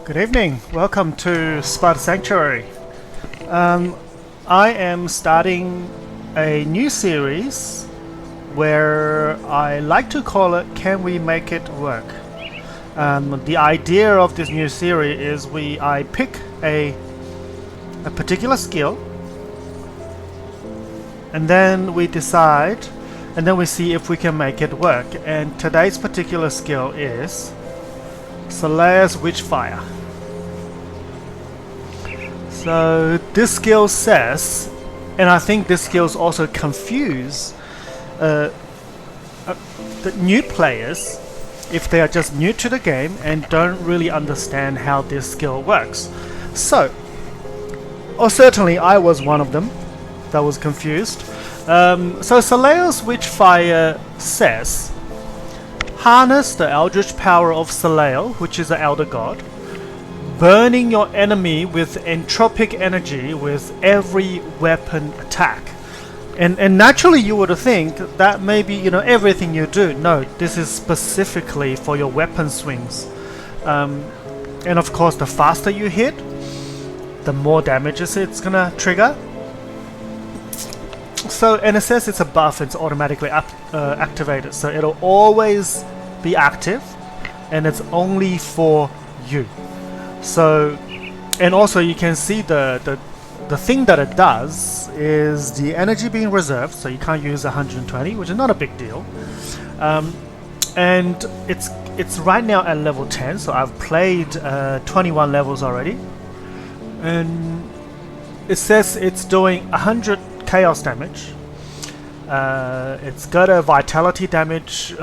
Good evening. Welcome to Sparta Sanctuary. I am starting a new series where I like to call it Can We Make It Work? The idea of this new series is I pick a particular skill and then we decide and then we see if we can make it work. And today's particular skill is Solael's Witchfire. So this skill says, and I think this skill also confuse the new players if they are just new to the game and don't really understand how this skill works. So, or certainly I was one of them that was confused. So Solael's Witchfire says, harness the eldritch power of Solael, which is the elder god, burning your enemy with entropic energy with every weapon attack. And naturally you would think that maybe, everything you do. No, this is specifically for your weapon swings. And of course, the faster you hit, the more damages it's gonna trigger. So, and it says it's a buff, it's automatically activated. So it'll always be active, and it's only for you. So, and also you can see the thing that it does is the energy being reserved, so you can't use 120, which is not a big deal. And it's right now at level 10, so I've played 21 levels already. And it says it's doing 100 chaos damage. It's got a vitality damage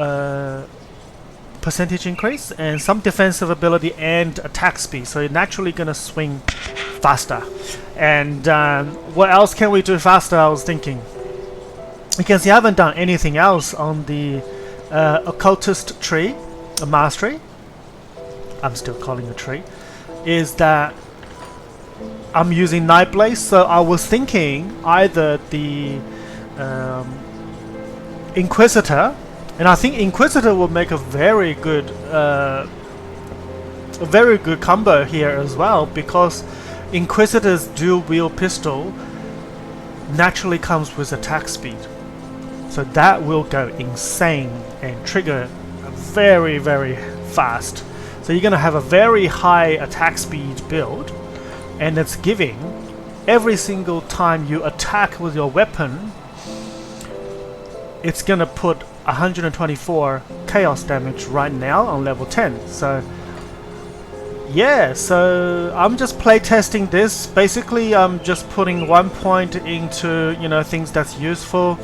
percentage increase and some defensive ability and attack speed, so you're naturally gonna swing faster. And what else can we do faster? I was thinking, you can see I haven't done anything else on the occultist tree, a mastery. I'm still calling it a tree. Is that I'm using Nightblade, so I was thinking either the Inquisitor, and I think Inquisitor will make a very good combo here as well, because Inquisitor's dual wield pistol naturally comes with attack speed, so that will go insane and trigger very, very fast. So you're gonna have a very high attack speed build, and it's giving every single time you attack with your weapon, it's gonna put 124 chaos damage right now on level 10. So yeah, so I'm just playtesting this. Basically I'm just putting 1 point into things that's useful.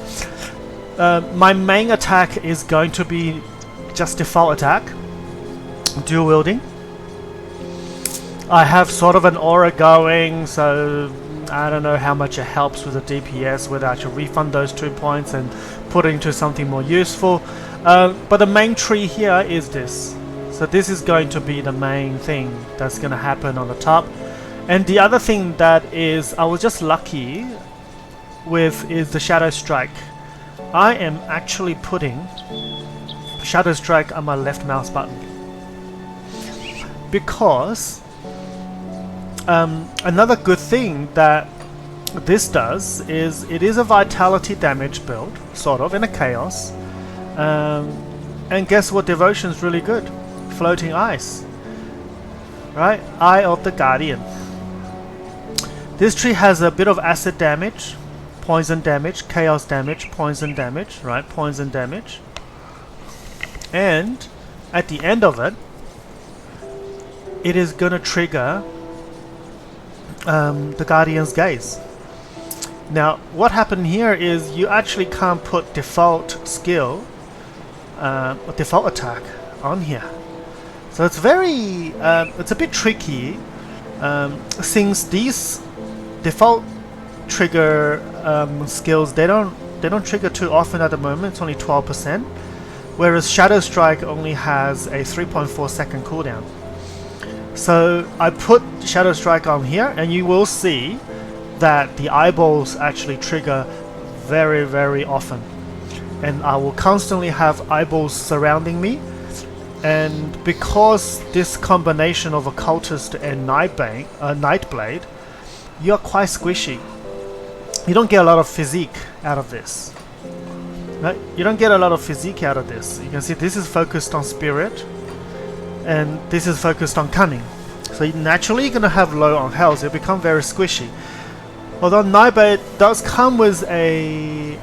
My main attack is going to be just default attack, dual wielding. I have sort of an aura going, so I don't know how much it helps with the DPS, whether I should refund those 2 points and put it into something more useful. But the main tree here is this. So this is going to be the main thing that's going to happen on the top. And the other thing that is I was just lucky with is the Shadow Strike. I am actually putting Shadow Strike on my left mouse button, because another good thing that this does is it is a vitality damage build, sort of, in a chaos. And guess what devotion is really good? Floating ice. Right? Eye of the Guardian. This tree has a bit of acid damage, poison damage, chaos damage, poison damage, right? Poison damage. And at the end of it, it is gonna trigger the Guardian's Gaze. Now what happened here is you actually can't put default skill or default attack on here, so it's very it's a bit tricky, since these default trigger skills they don't trigger too often at the moment. It's only 12%, whereas Shadow Strike only has a 3.4 second cooldown. So I put Shadow Strike on here, and you will see that the eyeballs actually trigger very, very often. And I will constantly have eyeballs surrounding me, And because this combination of Occultist and Nightblade, you're quite squishy. You don't get a lot of physique out of this. No, you don't get a lot of physique out of this. You can see this is focused on spirit, and this is focused on cunning. So naturally you're going to have low on health. It'll become very squishy. Although Nightblade does come with a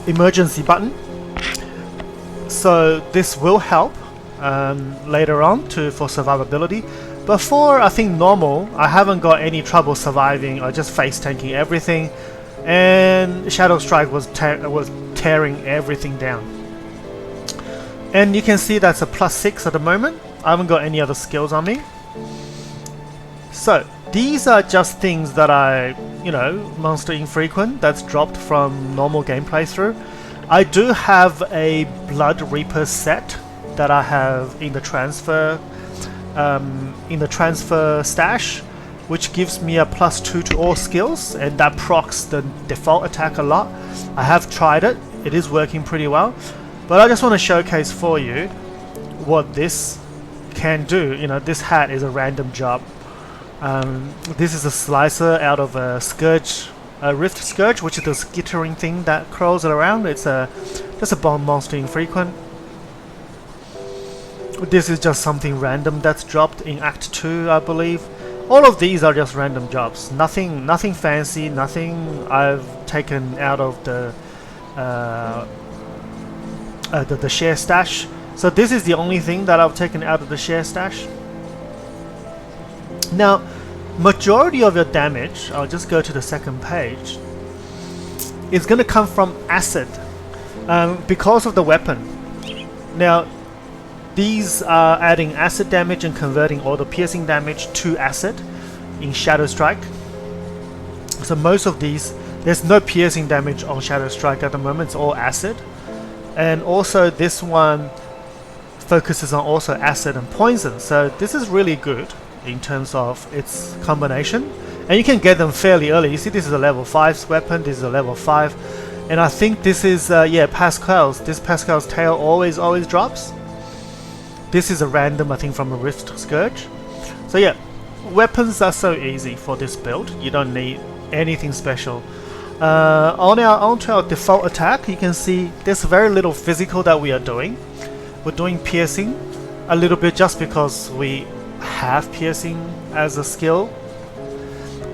emergency button, so this will help later on for survivability. But for, I think, normal, I haven't got any trouble surviving or just face tanking everything, and Shadow Strike was tearing everything down. And you can see that's a +6 at the moment. I haven't got any other skills on me. So these are just things that I, monster infrequent that's dropped from normal game playthrough. I do have a Blood Reaper set that I have in the transfer stash, which gives me a +2 to all skills, and that procs the default attack a lot. I have tried it; it is working pretty well. But I just want to showcase for you what this can do. This hat is a random job. This is a slicer out of a Scourge, a Rift Scourge, which is the skittering thing that crawls around. It's just a bomb monster infrequent. This is just something random that's dropped in Act 2, I believe. All of these are just random jobs. Nothing fancy. Nothing I've taken out of the share stash. So this is the only thing that I've taken out of the share stash. Now, majority of your damage, I'll just go to the second page, is going to come from acid because of the weapon. Now, these are adding acid damage and converting all the piercing damage to acid in Shadow Strike. So most of these, there's no piercing damage on Shadow Strike at the moment, it's all acid. And also this one focuses on also acid and poison, so this is really good in terms of its combination, and you can get them fairly early. You see, this is a level 5 weapon, this is a level 5, and I think this is Pascal's. This Pascal's tail always drops. This is a random, I think, from a Rift Scourge. So yeah, weapons are so easy for this build. You don't need anything special. Onto our default attack, you can see there's very little physical that we are doing. We're doing piercing a little bit just because we have piercing as a skill,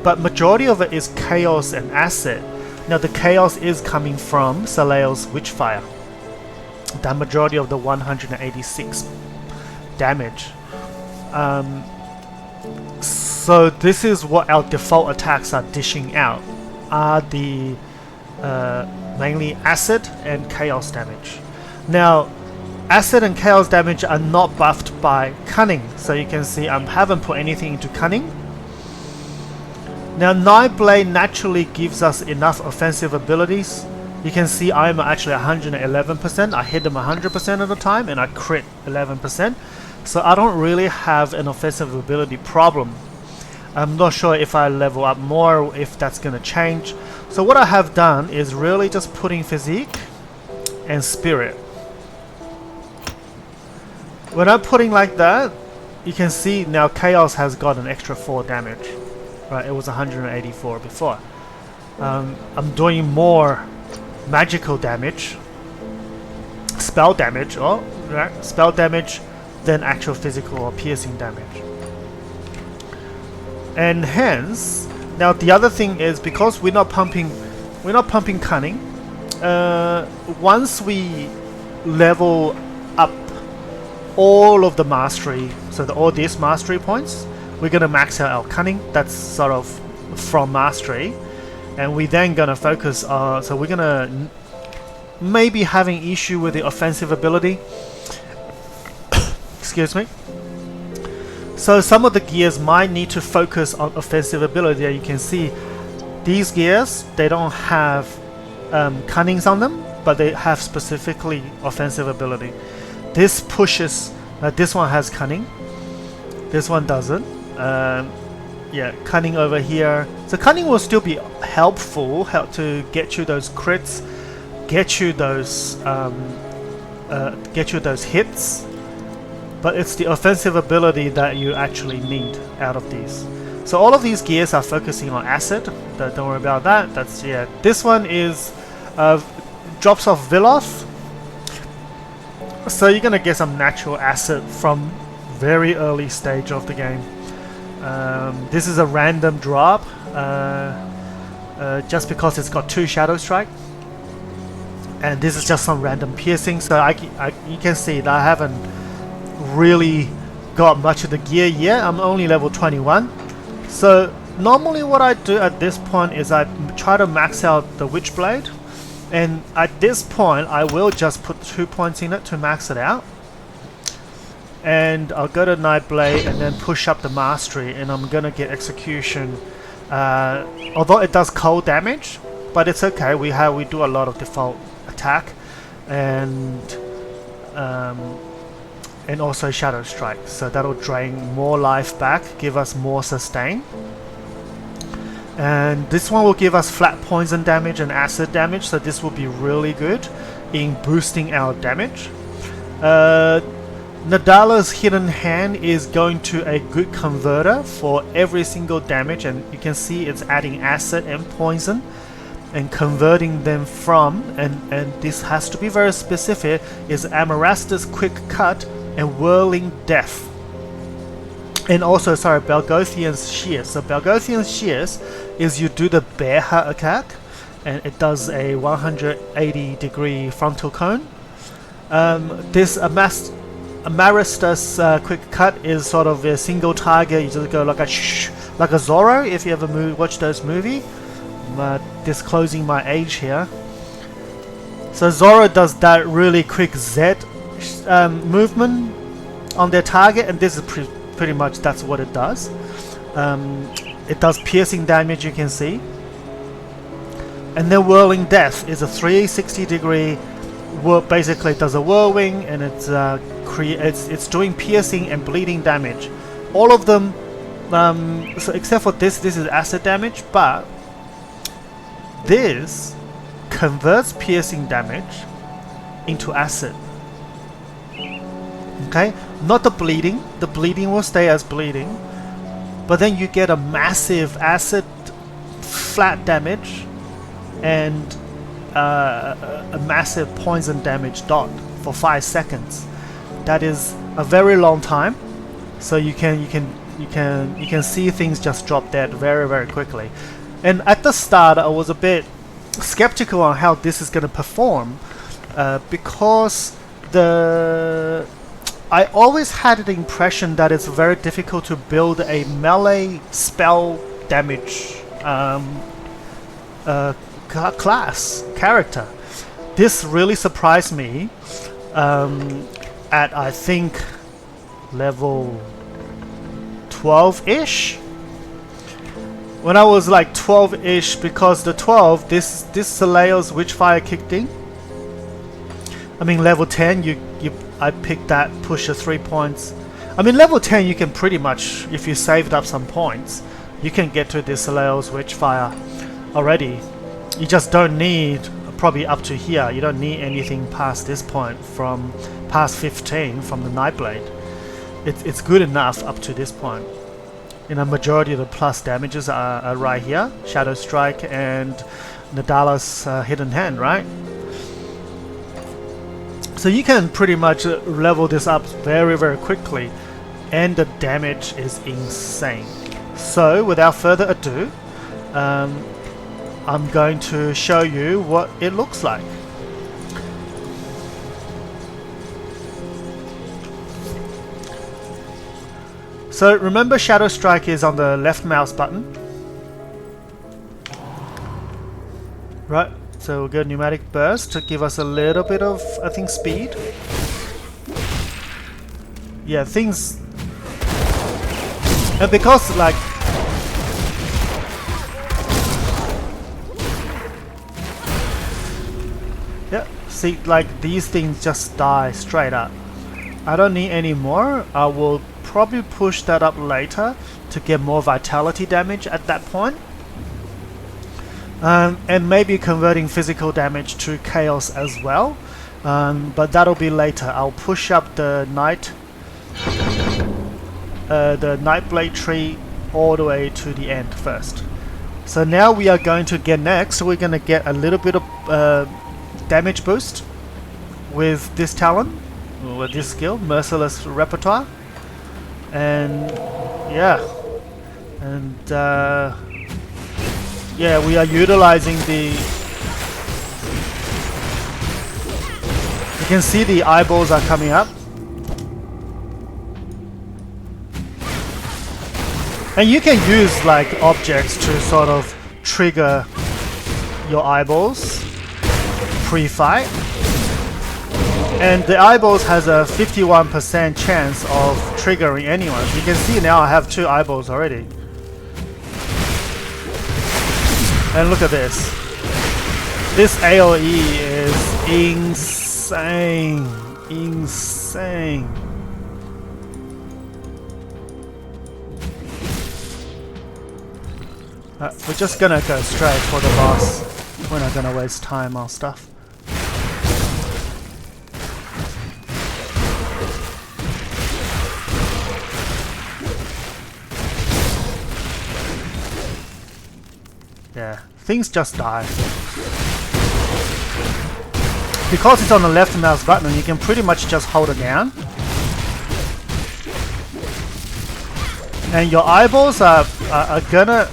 but majority of it is chaos and acid. Now the chaos is coming from Solael's Witchfire. The majority of the 186 damage. So this is what our default attacks are dishing out, are the mainly acid and chaos damage. Now acid and chaos damage are not buffed by cunning, so you can see I haven't put anything into cunning. Now Nightblade naturally gives us enough offensive abilities. You can see I'm actually 111%. I hit them 100% of the time and I crit 11%. So I don't really have an offensive ability problem. I'm not sure if I level up more, if that's going to change. So what I have done is really just putting physique and spirit. When I'm putting like that, you can see now chaos has got an extra 4 damage. Right, it was 184 before. I'm doing more magical damage, spell damage, spell damage than actual physical or piercing damage. And hence, now the other thing is, because we're not pumping cunning. Once we level up all of the mastery, so all these mastery points, we're gonna max out our cunning. That's sort of from mastery, and we then gonna focus on. So we're gonna maybe having issue with the offensive ability. Excuse me. So some of the gears might need to focus on offensive ability. You can see these gears, they don't have cunnings on them, but they have specifically offensive ability. This pushes, this one has cunning, this one doesn't. Yeah, cunning over here. So cunning will still be helpful, help to get you those crits, get you those get you those hits, but it's the offensive ability that you actually need out of these. So all of these gears are focusing on acid. Don't worry about that. That's, yeah. This one is drops off Viloth. So you're gonna get some natural acid from very early stage of the game. This is a random drop, just because it's got 2 Shadow Strike, and this is just some random piercing. So you can see that I haven't really got much of the gear yet. I'm only level 21. So normally what I do at this point is I try to max out the Witchblade, and at this point I will just put 2 points in it to max it out, and I'll go to Nightblade and then push up the Mastery, and I'm gonna get Execution, although it does cold damage, but it's okay. We do a lot of default attack, and also Shadow Strike, so that'll drain more life back, give us more sustain. And this one will give us flat poison damage and acid damage, so this will be really good in boosting our damage. Nadala's Hidden Hand is going to a good converter for every single damage, and you can see it's adding acid and poison and converting them from, and this has to be very specific, is Amarastus Quick Cut and Whirling Death. And also, sorry, Belgothian's Shears. So Belgothian's Shears is you do the bear heart attack, and it does a 180-degree frontal cone. This Amarastus Quick Cut is sort of a single target. You just go like a Zorro, if you ever watch those movies. Disclosing my age here. So Zorro does that really quick Z movement on their target, and this is pretty much that's what it does. It does piercing damage, you can see. And then Whirling Death is a 360-degree basically it does a whirlwind, and it's doing piercing and bleeding damage. All of them, so except for this is acid damage, but this converts piercing damage into acid. Okay, not the bleeding. The bleeding will stay as bleeding, but then you get a massive acid flat damage and a massive poison damage dot for 5 seconds. That is a very long time. So you can see things just drop dead very, very quickly. And at the start, I was a bit skeptical on how this is going to perform, because I always had the impression that it's very difficult to build a melee spell damage class character. This really surprised me at I think level 12-ish. When I was like 12-ish, because the 12, this Solael's Witchfire kicked in. I mean level 10, I picked that, push 3 points. I mean level 10 you can pretty much, if you saved up some points, you can get to this Solael's Witchfire already. You just don't need, probably up to here, you don't need anything past this point, from past 15 from the Nightblade. It's good enough up to this point. A majority of the plus damages are right here, Shadow Strike and Nadala's Hidden Hand, right? So you can pretty much level this up very, very quickly, and the damage is insane. So without further ado, I'm going to show you what it looks like. So remember, Shadow Strike is on the left mouse button. Right, so we'll go Pneumatic Burst to give us a little bit of, I think, speed. Yeah, things... And because, like... Yeah, see, like, these things just die straight up. I don't need any more. I will probably push that up later to get more vitality damage at that point. And maybe converting physical damage to chaos as well. but that'll be later. I'll push up the Nightblade tree all the way to the end first. So now we are going to get next. We're going to get a little bit of damage boost with this talent, with this skill, Merciless Repertoire, and yeah, yeah, we are utilizing the. You can see the eyeballs are coming up. And you can use like objects to sort of trigger your eyeballs pre-fight. And the eyeballs has a 51% chance of triggering anyone. You can see now I have 2 eyeballs already. And look at this. This AoE is insane. Insane. We're just gonna go straight for the boss. We're not gonna waste time on stuff. Yeah, things just die. Because it's on the left mouse button, you can pretty much just hold it down. And your eyeballs are gonna,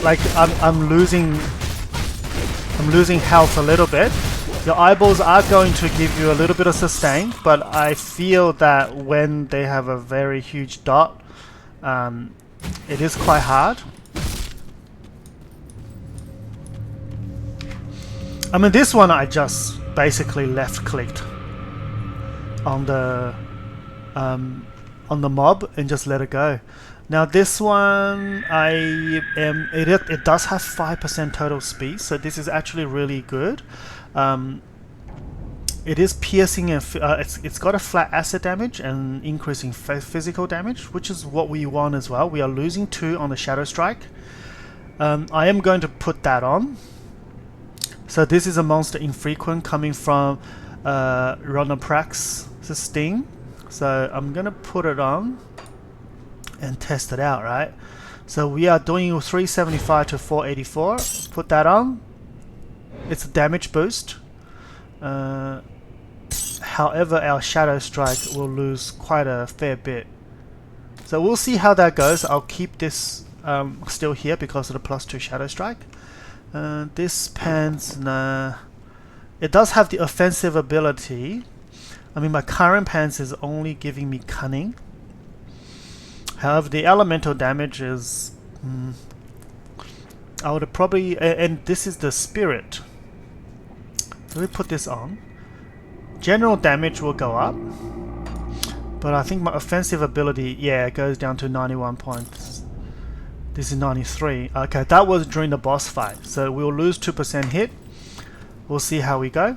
like, I'm losing health a little bit. Your eyeballs are going to give you a little bit of sustain, but I feel that when they have a very huge dot, it is quite hard. I mean, this one I just basically left clicked on the mob and just let it go. Now this one, it does have 5% total speed, so this is actually really good. It is piercing and it's got a flat acid damage and increasing physical damage, which is what we want as well. We are losing 2 on the Shadow Strike. I am going to put that on. So this is a monster infrequent coming from Ronoprax's Sting. So I'm gonna put it on and test it out, right? So we are doing 375 to 484. Put that on. It's a damage boost. However, our Shadow Strike will lose quite a fair bit. So we'll see how that goes. I'll keep this still here because of the +2 Shadow Strike. This pants, nah. It does have the offensive ability. I mean, my current pants is only giving me cunning. However, the elemental damage is... I would probably... And this is the spirit. So we put this on. General damage will go up. But I think my offensive ability, yeah, it goes down to 91 points. This is 93. Okay, that was during the boss fight. So we'll lose 2% hit. We'll see how we go.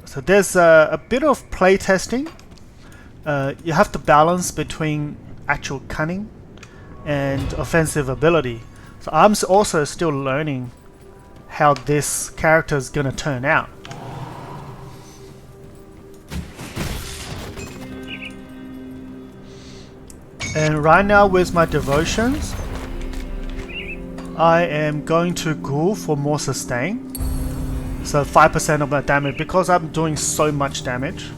So there's a bit of play testing. You have to balance between actual cunning and offensive ability. So I'm also still learning how this character is going to turn out. And right now with my devotions, I am going to Ghoul for more sustain. So 5% of my damage, because I'm doing so much damage.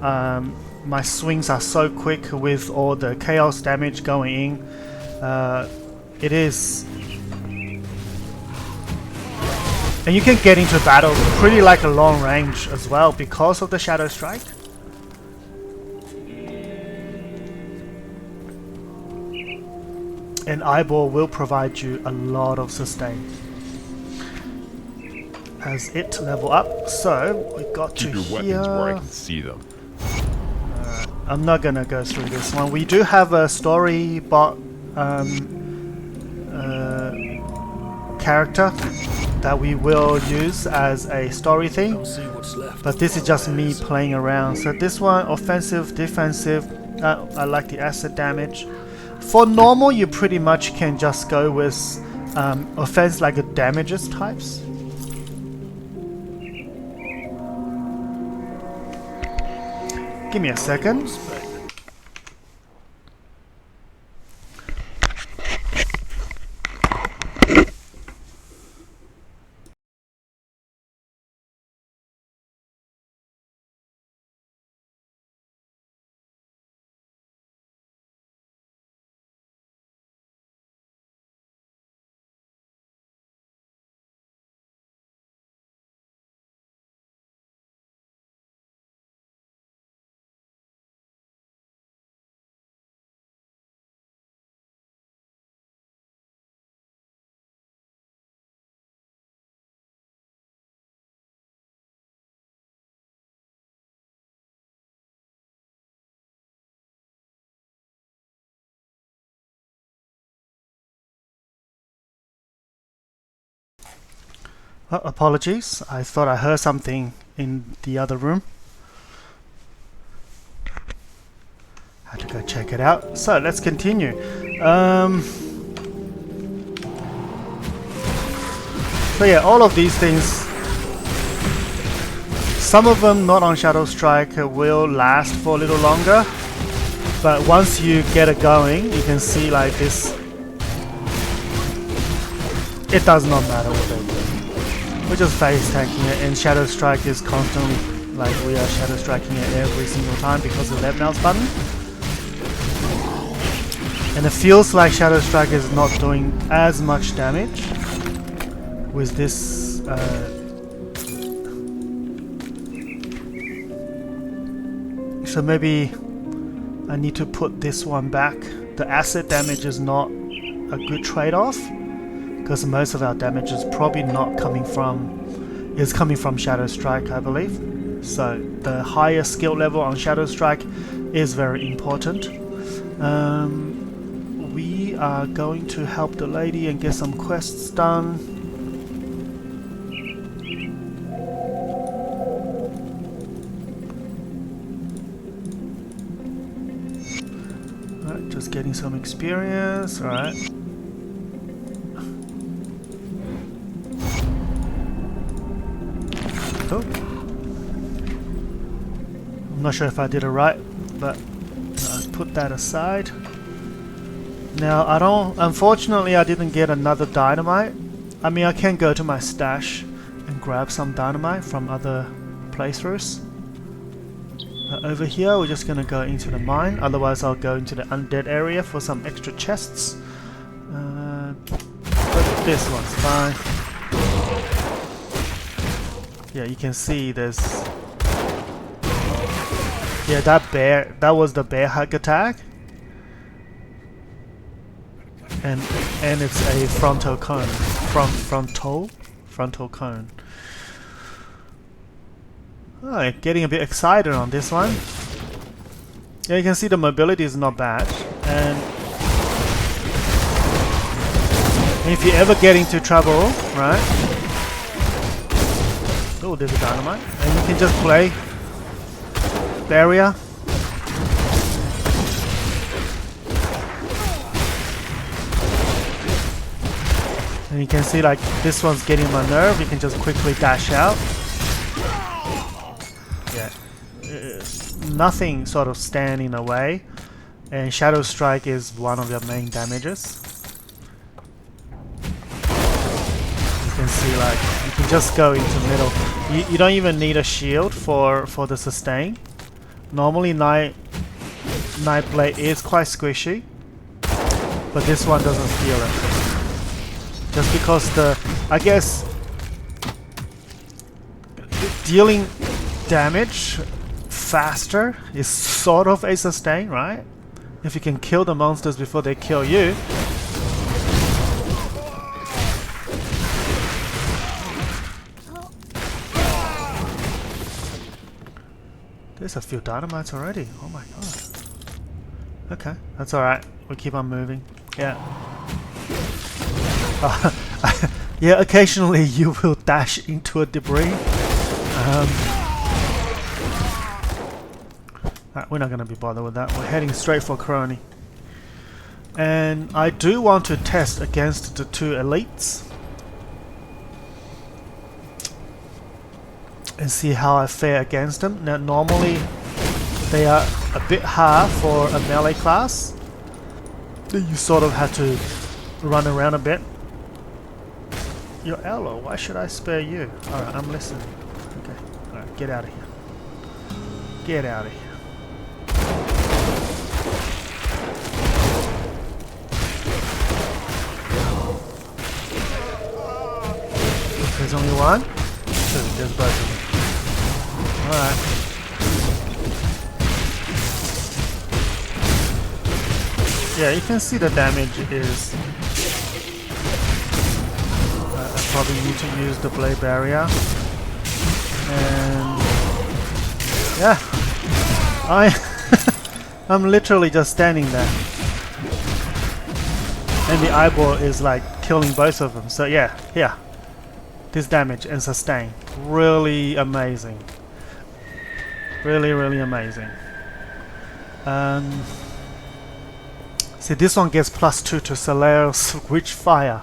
My swings are so quick with all the chaos damage going in. It is... And you can get into battle pretty like a long range as well because of the Shadow Strike. And Eyeball will provide you a lot of sustain as it level up. So we got to Keep your here. weapons where I can see them. I'm not gonna go through this one. We do have a story bot character that we will use as a story theme, but this is just me playing around. So this one, offensive, defensive. I like the acid damage. For normal, you pretty much can just go with offense like the damages types. Give me a second. Oh, apologies, I thought I heard something in the other room. Had to go check it out. So let's continue. So yeah, all of these things, some of them not on Shadow Strike will last for a little longer, but once you get it going, you can see like this, it does not matter what they do. We're just phase tanking it, and Shadow Strike is constantly, like we are Shadow Striking it every single time because of the left mouse button. And it feels like Shadow Strike is not doing as much damage with this so maybe I need to put this one back. The acid damage is not a good trade-off because most of our damage is probably not coming from, is coming from Shadow Strike, I believe. So the higher skill level on Shadow Strike is very important. We are going to help the lady and get some quests done. Alright, just getting some experience, alright. Cool. I'm not sure if I did it right, but I'll put that aside. Now unfortunately I didn't get another dynamite. I mean, I can go to my stash and grab some dynamite from other playthroughs. Over here we're just gonna go into the mine, otherwise I'll go into the undead area for some extra chests. But this one's fine. Yeah, you can see there's... Yeah, that was the bear hug attack. And it's a frontal cone. Frontal cone. Oh, getting a bit excited on this one. Yeah, you can see the mobility is not bad. And if you ever get into trouble, right? Oh, there's a dynamite. And you can just play barrier. And you can see like this one's getting my nerve, you can just quickly dash out. Yeah, nothing sort of stand in the way, and Shadow Strike is one of their main damages. You can see like, you can just go into middle. You don't even need a shield for the sustain. Normally Nightblade is quite squishy, but this one doesn't feel it. Just because I guess dealing damage faster is sort of a sustain, right? If you can kill the monsters before they kill you. There's a few dynamites already. Oh my god. Okay, that's alright. We keep on moving. Yeah. Yeah, occasionally you will dash into a debris. We're not going to be bothered with that. We're heading straight for Crony. And I do want to test against the two elites. And see how I fare against them. Now normally They are a bit hard for a melee class. You sort of have to run around a bit. Your ally, why should I spare you? Alright, I'm listening. Okay, alright, get out of here. Get out of here. There's only one? Two, there's both of them. Alright. Yeah, you can see the damage is... I probably need to use the blade barrier. And... yeah. I'm literally just standing there. And the eyeball is like killing both of them. So yeah, yeah. This damage and sustain. Really amazing. Really, really amazing. See, this one gets +2 to Solael's Witchfire.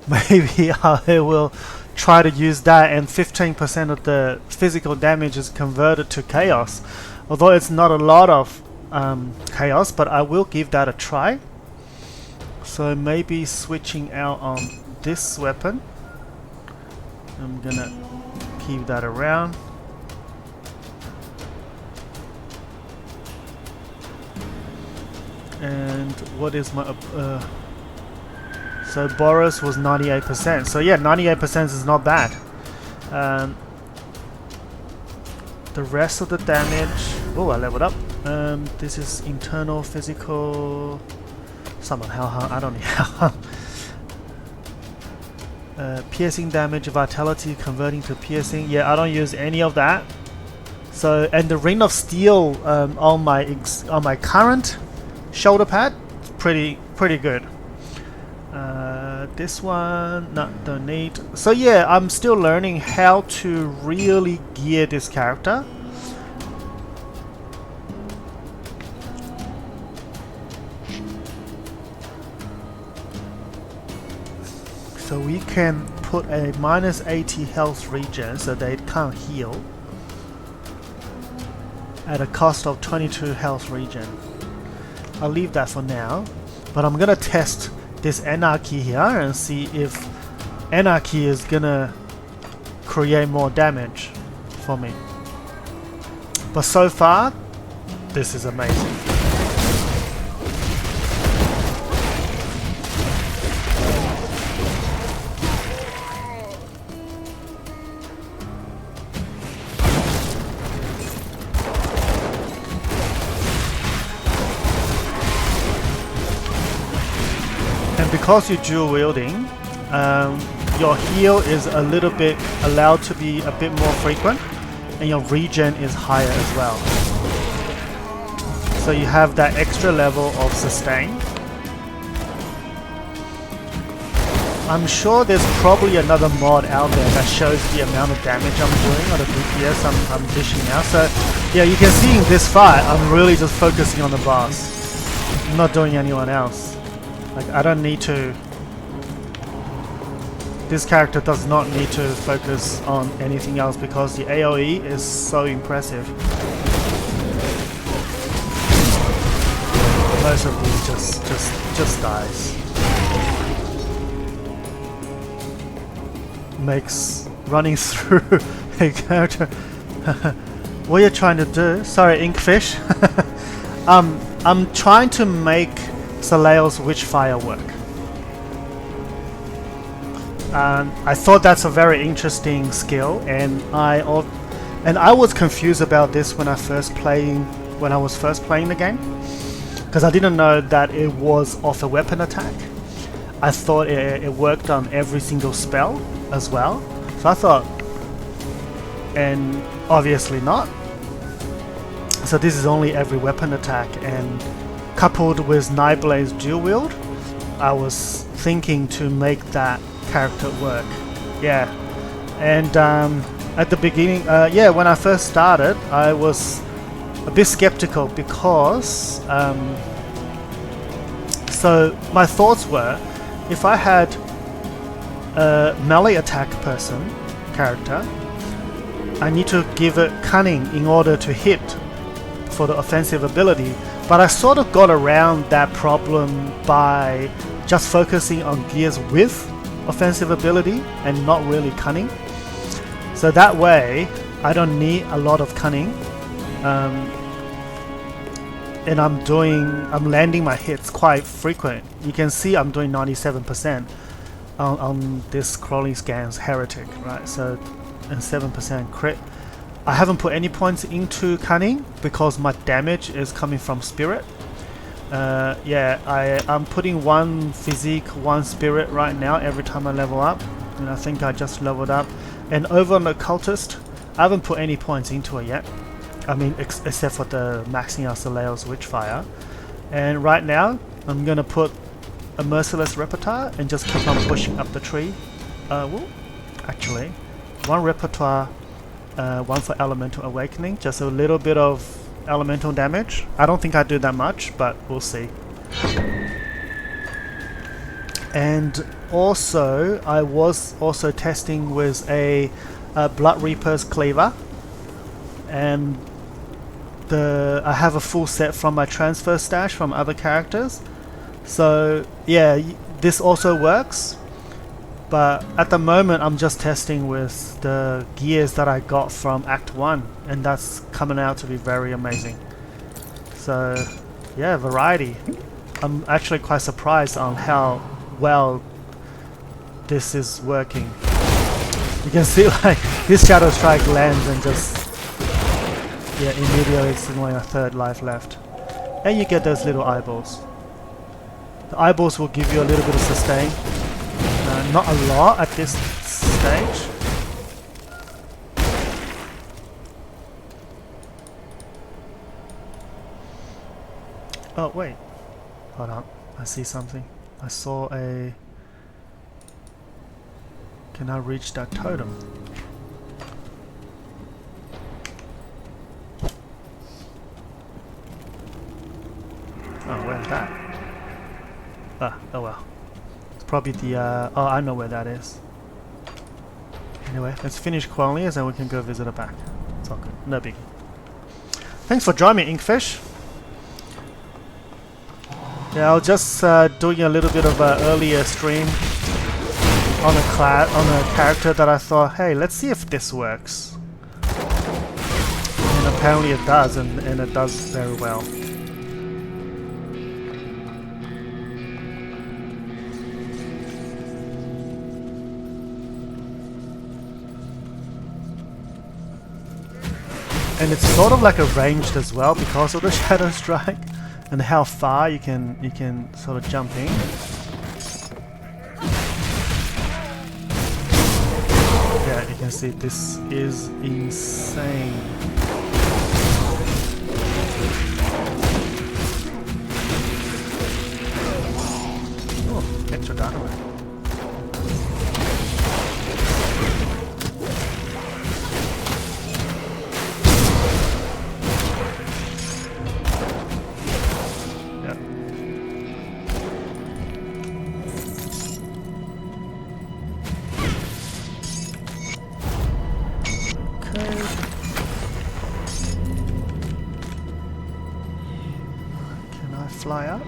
Maybe I will try to use that, and 15% of the physical damage is converted to chaos. Although it's not a lot of chaos, but I will give that a try. So maybe switching out on this weapon. I'm gonna keep that around. And what is my so Boris was 98%. So yeah, 98% is not bad. The rest of the damage. Oh, I leveled up. This is internal physical. Somehow I don't know how. Piercing damage, vitality converting to piercing. Yeah, I don't use any of that. So, and the ring of steel on my current shoulder pad, pretty good. This one, no, don't need. So yeah, I'm still learning how to really gear this character. So we can put a -80 health regen so they can't heal at a cost of 22 health regen. I'll leave that for now, but I'm gonna test this Anarchy here and see if Anarchy is gonna create more damage for me. But so far, this is amazing. Because you're dual wielding, your heal is a little bit allowed to be a bit more frequent, and your regen is higher as well. So you have that extra level of sustain. I'm sure there's probably another mod out there that shows the amount of damage I'm doing or the DPS I'm dishing out. So yeah, you can see in this fight, I'm really just focusing on the boss. I'm not doing anyone else. Like, I don't need to... This character does not need to focus on anything else because the AoE is so impressive. Most of these just dies. Makes running through a character... What are you trying to do? Sorry, Inkfish. I'm trying to make Solael's Witchfire work. I thought that's a very interesting skill, and I was confused about this when I was first playing the game, because I didn't know that it was off a weapon attack. I thought it worked on every single spell as well. So I thought, and obviously not. So this is only every weapon attack, and coupled with Nightblade's dual wield, I was thinking to make that character work. Yeah, and at the beginning, yeah, when I first started, I was a bit skeptical because so my thoughts were, if I had a melee attack character, I need to give it cunning in order to hit for the offensive ability, but I sort of got around that problem by just focusing on gears with offensive ability and not really cunning. So that way I don't need a lot of cunning, and I'm landing my hits quite frequent. You can see I'm doing 97% on this crawling scans heretic, right? So, and 7% crit. I haven't put any points into cunning because my damage is coming from spirit. Yeah, I'm putting 1 physique, 1 spirit right now every time I level up, and I think I just leveled up. And over on the occultist, I haven't put any points into it yet. I mean, except for the maxing out Solael's Witchfire. And right now, I'm gonna put a merciless repertoire and just keep on pushing up the tree. Well, actually, 1 repertoire, 1 for elemental awakening, just a little bit of elemental damage. I don't think I do that much, but we'll see. And also, I was also testing with a Blood Reaper's Cleaver, and I have a full set from my transfer stash from other characters. So yeah, this also works, but at the moment I'm just testing with the gears that I got from Act 1, and that's coming out to be very amazing. So yeah, variety. I'm actually quite surprised on how well this is working. You can see like this Shadow Strike lands and just, yeah, immediately it's only a 3rd life left. And you get those little eyeballs. The eyeballs will give you a little bit of sustain. Not a lot at this stage. Oh wait, hold on, I see something. I saw a... Can I reach that totem? Oh, where's that? Oh well. It's probably the, oh, I know where that is. Anyway, let's finish Qualias and we can go visit her back. It's all good, no biggie. Thanks for joining me, Inkfish. Yeah, I was just doing a little bit of an earlier stream on a character that I thought, hey, let's see if this works. And apparently it does, and it does very well. And it's sort of like a ranged as well because of the Shadow Strike and how far you can sort of jump in. Yeah, you can see this is insane. Oh, extra dynamite. Fly up?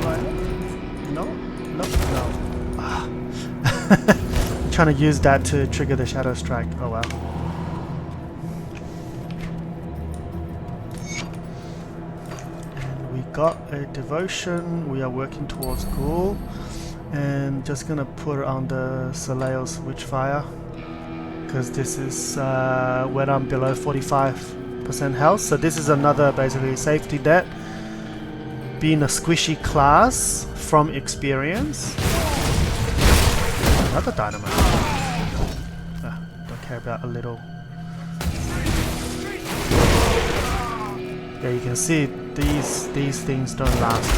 Fly up? No? No? No. Ah. I'm trying to use that to trigger the Shadow Strike. Oh well. And we got a devotion. We are working towards Duel. And just gonna put it on the Solael's Witchfire. Because this is when I'm below 45% health. So this is another basically safety net. Being a squishy class from experience. Another dynamite. Don't care about a little. Yeah, you can see these things don't last.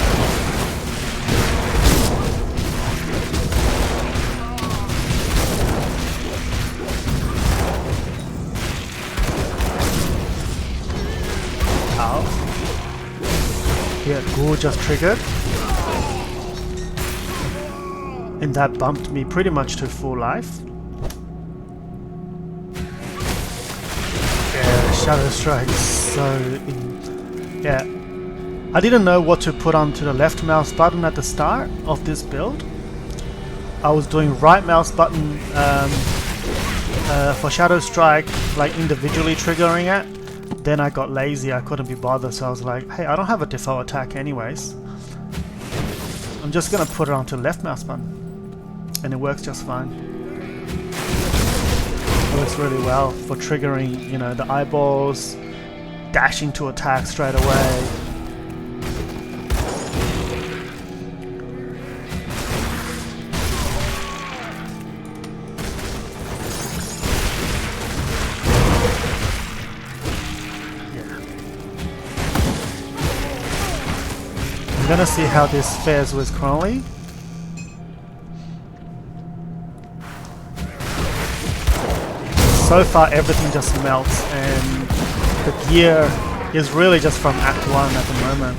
Ow. Yeah, Ghoul just triggered. And that bumped me pretty much to full life. Yeah, Shadow Strike is so Yeah, I didn't know what to put onto the left mouse button at the start of this build. I was doing right mouse button for Shadow Strike, like individually triggering it. Then I got lazy, I couldn't be bothered, so I was like, hey, I don't have a default attack anyways. I'm just gonna put it onto left mouse button. And it works just fine. It works really well for triggering, you know, the eyeballs, dashing to attack straight away. I'm gonna see how this fares with Crowley. So far everything just melts and the gear is really just from Act 1 at the moment.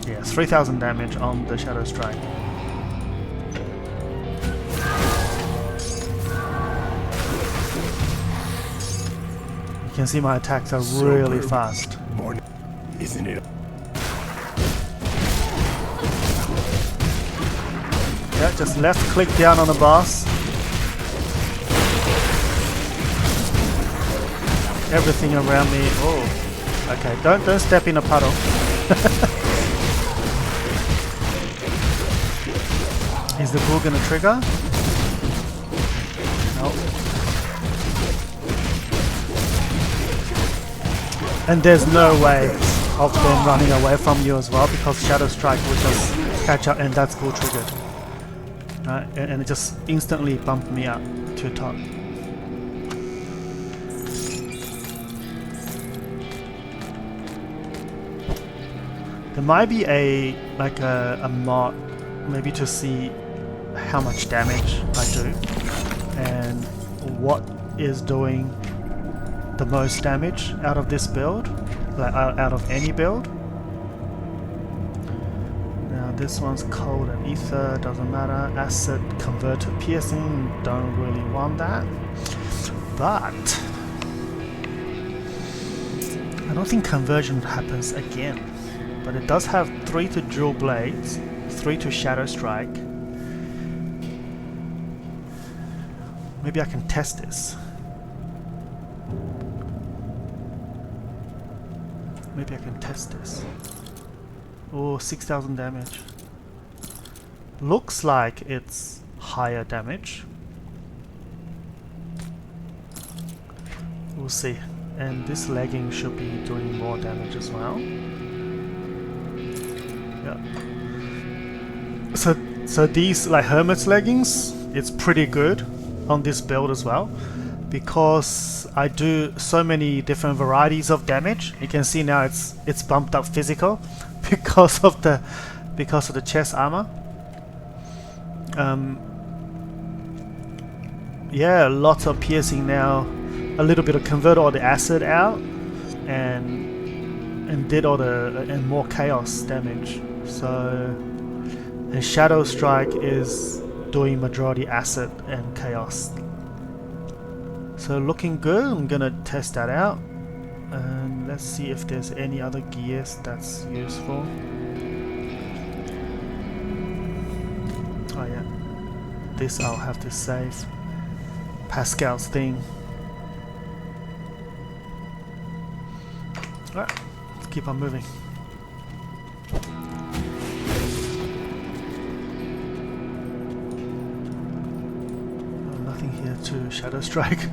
Yes, 3000 damage on the Shadow Strike. You can see my attacks are really fast. Isn't it? Yeah, just left click down on the boss. Everything around me. Oh, okay. Don't step in a puddle. Is the ghoul gonna trigger? Nope. And there's no way of them running away from you as well, because Shadow Strike will just catch up, and that's ghoul triggered. And it just instantly bumped me up to top. There might be a mod maybe to see how much damage I do and what is doing the most damage out of this build, like out of any build. This one's cold and ether, doesn't matter. Acid, convert to piercing, don't really want that. But I don't think conversion happens again. But it does have 3 to Duel Blades, 3 to Shadow Strike. Maybe I can test this. Maybe I can test this. Oh, 6000 damage. Looks like it's higher damage. We'll see. And this legging should be doing more damage as well. Yeah. So these like Hermit's leggings, it's pretty good on this build as well, because I do so many different varieties of damage. You can see now it's bumped up physical because of the chest armor. Yeah, lots of piercing now. A little bit of convert all the acid out, and did all the and more chaos damage. So, and Shadow Strike is doing majority acid and chaos. So looking good. I'm gonna test that out, and let's see if there's any other gears that's useful. Oh yeah, this I'll have to save. Pascal's thing. Alright, let's keep on moving. Oh, nothing here to Shadow Strike.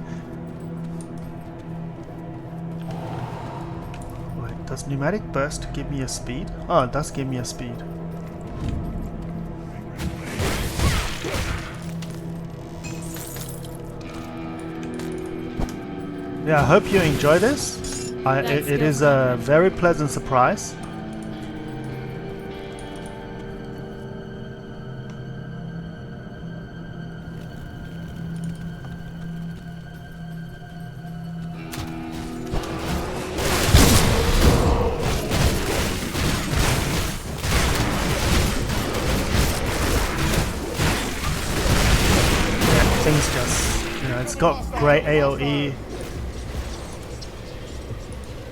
Wait, does Pneumatic Burst give me a speed? Oh, it does give me a speed. Yeah, I hope you enjoy this. It is a very pleasant surprise. Things It's got great AoE.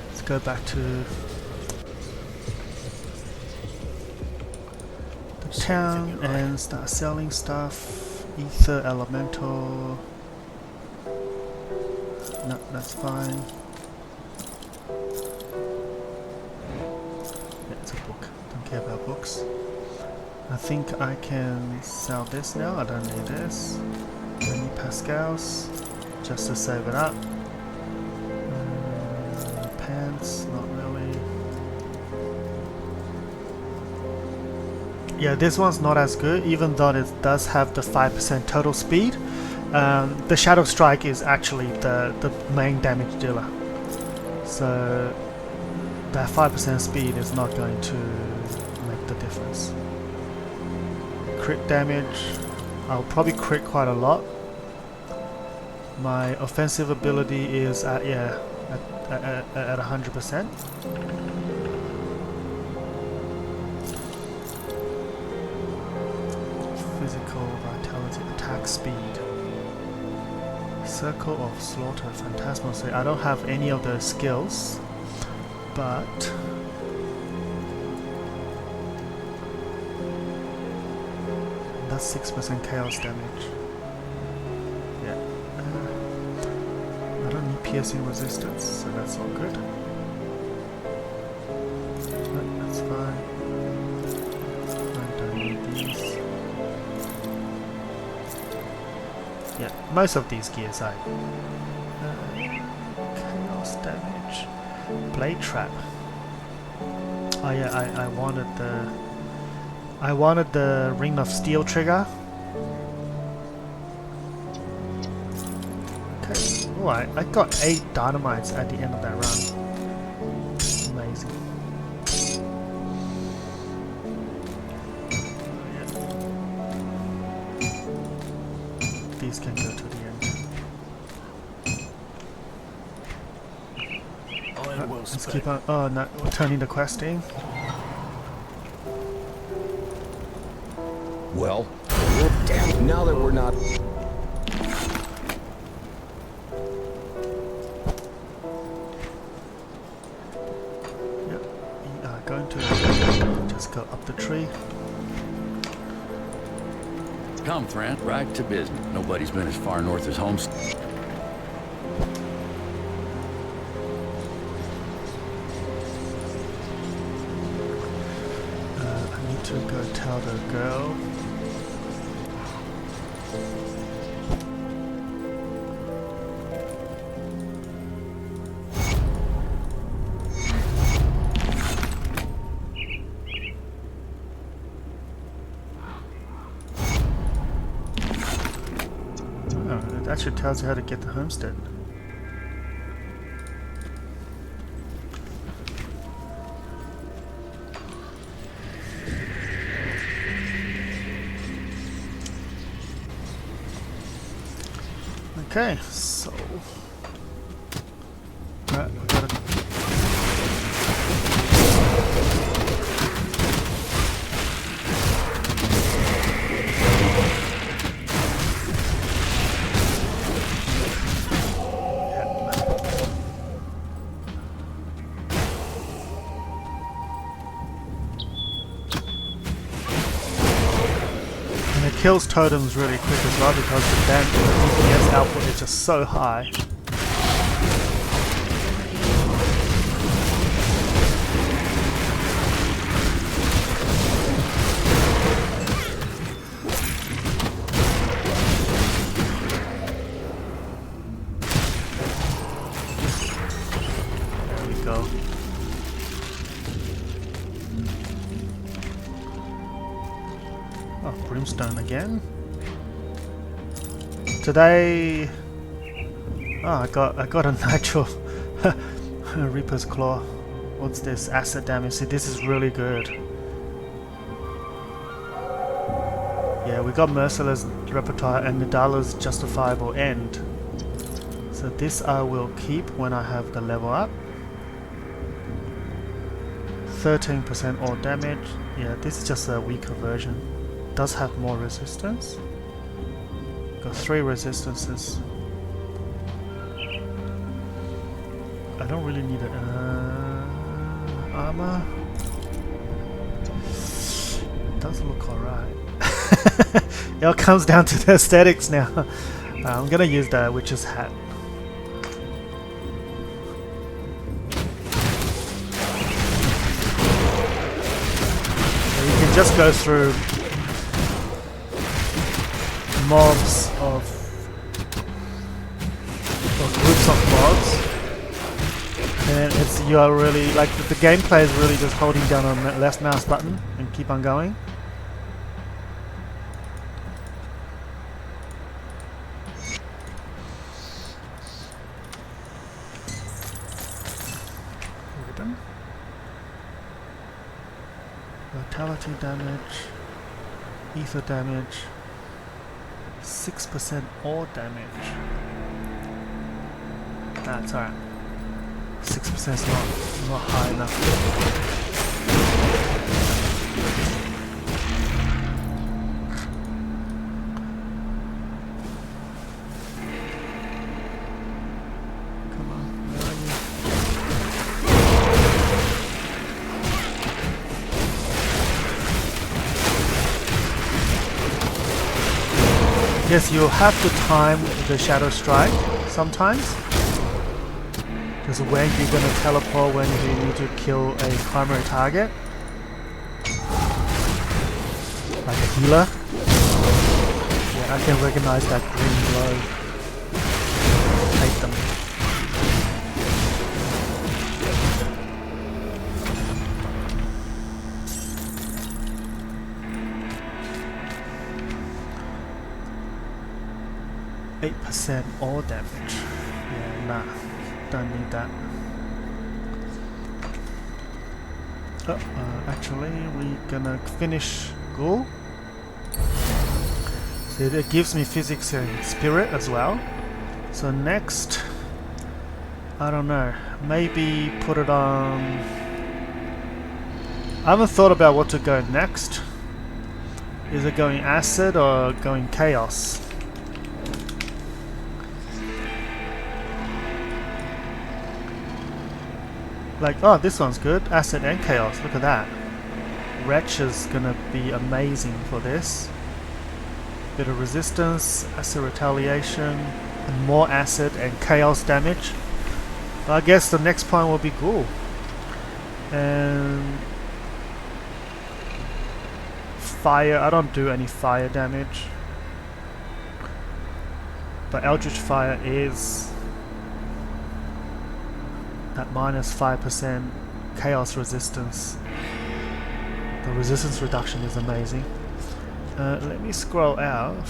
Let's go back to the town and start selling stuff. Ether, Elemental. No, that's fine. Yeah, it's a book. Don't care about books. I think I can sell this now. I don't need this. Any Pascals, just to save it up. Pants, not really. Yeah, this one's not as good, even though it does have the 5% total speed. The Shadow Strike is actually the main damage dealer. So that 5% speed is not going to make the difference. Crit damage, I'll probably crit quite a lot. My offensive ability is at 100%. Physical vitality, attack speed. Circle of Slaughter, Phantasmal. So I don't have any of those skills, but that's 6% chaos damage. Yeah. I don't need piercing resistance, so that's all good. That's fine. I don't need these. Yeah, most of these gears I chaos damage. Blade Trap. Oh yeah, I wanted the Ring of Steel trigger. Okay. Oh, I got 8 dynamites at the end of that run. Amazing. These can go to the end. Let's keep on. Oh no, we're turning the questing. Well, damn. Now that we're not. Yep. We are going to just go up the tree. Come, Thran, right to business. Nobody's been as far north as Homestead. I need to go tell the girl. It actually tells you how to get the homestead. Okay, so right, we gotta kills totems really quick as well because the DPS output is just so high. There we go. Oh, Brimstone again. Today, I got a natural Reaper's Claw. What's this? Acid damage. See, this is really good. Yeah, we got Merciless Repertoire and Nadala's Justifiable End. So this I will keep when I have the level up. 13% all damage. Yeah, this is just a weaker version. Does have more resistance. Got 3 resistances. I don't really need it. Armor. Does look alright. It all comes down to the aesthetics now. I'm gonna use the witch's hat. So you can just go through mobs of groups of mobs, and you are really like the gameplay is really just holding down on the left mouse button and keep on going. Vitality damage, ether damage, 6% all damage. That's alright. 6% is not high enough. Come on, where are you? Yes, you have to time the shadow strike sometimes. Because when you're going to teleport, when you need to kill a primary target. Like a healer. Yeah, I can recognize that green glow. Hate them. %, all damage. Yeah, nah. Don't need that. Actually, we're gonna finish Duel. So it gives me physics and spirit as well. So next, I don't know, maybe put it on... I haven't thought about what to go next. Is it going acid or going chaos? Like, oh, this one's good. Acid and chaos. Look at that. Wretch is gonna be amazing for this. Bit of resistance, acid retaliation, and more acid and chaos damage. I guess the next point will be Duel. And fire. I don't do any fire damage. But Eldritch Fire is at minus 5% chaos resistance. The resistance reduction is amazing. Let me scroll out.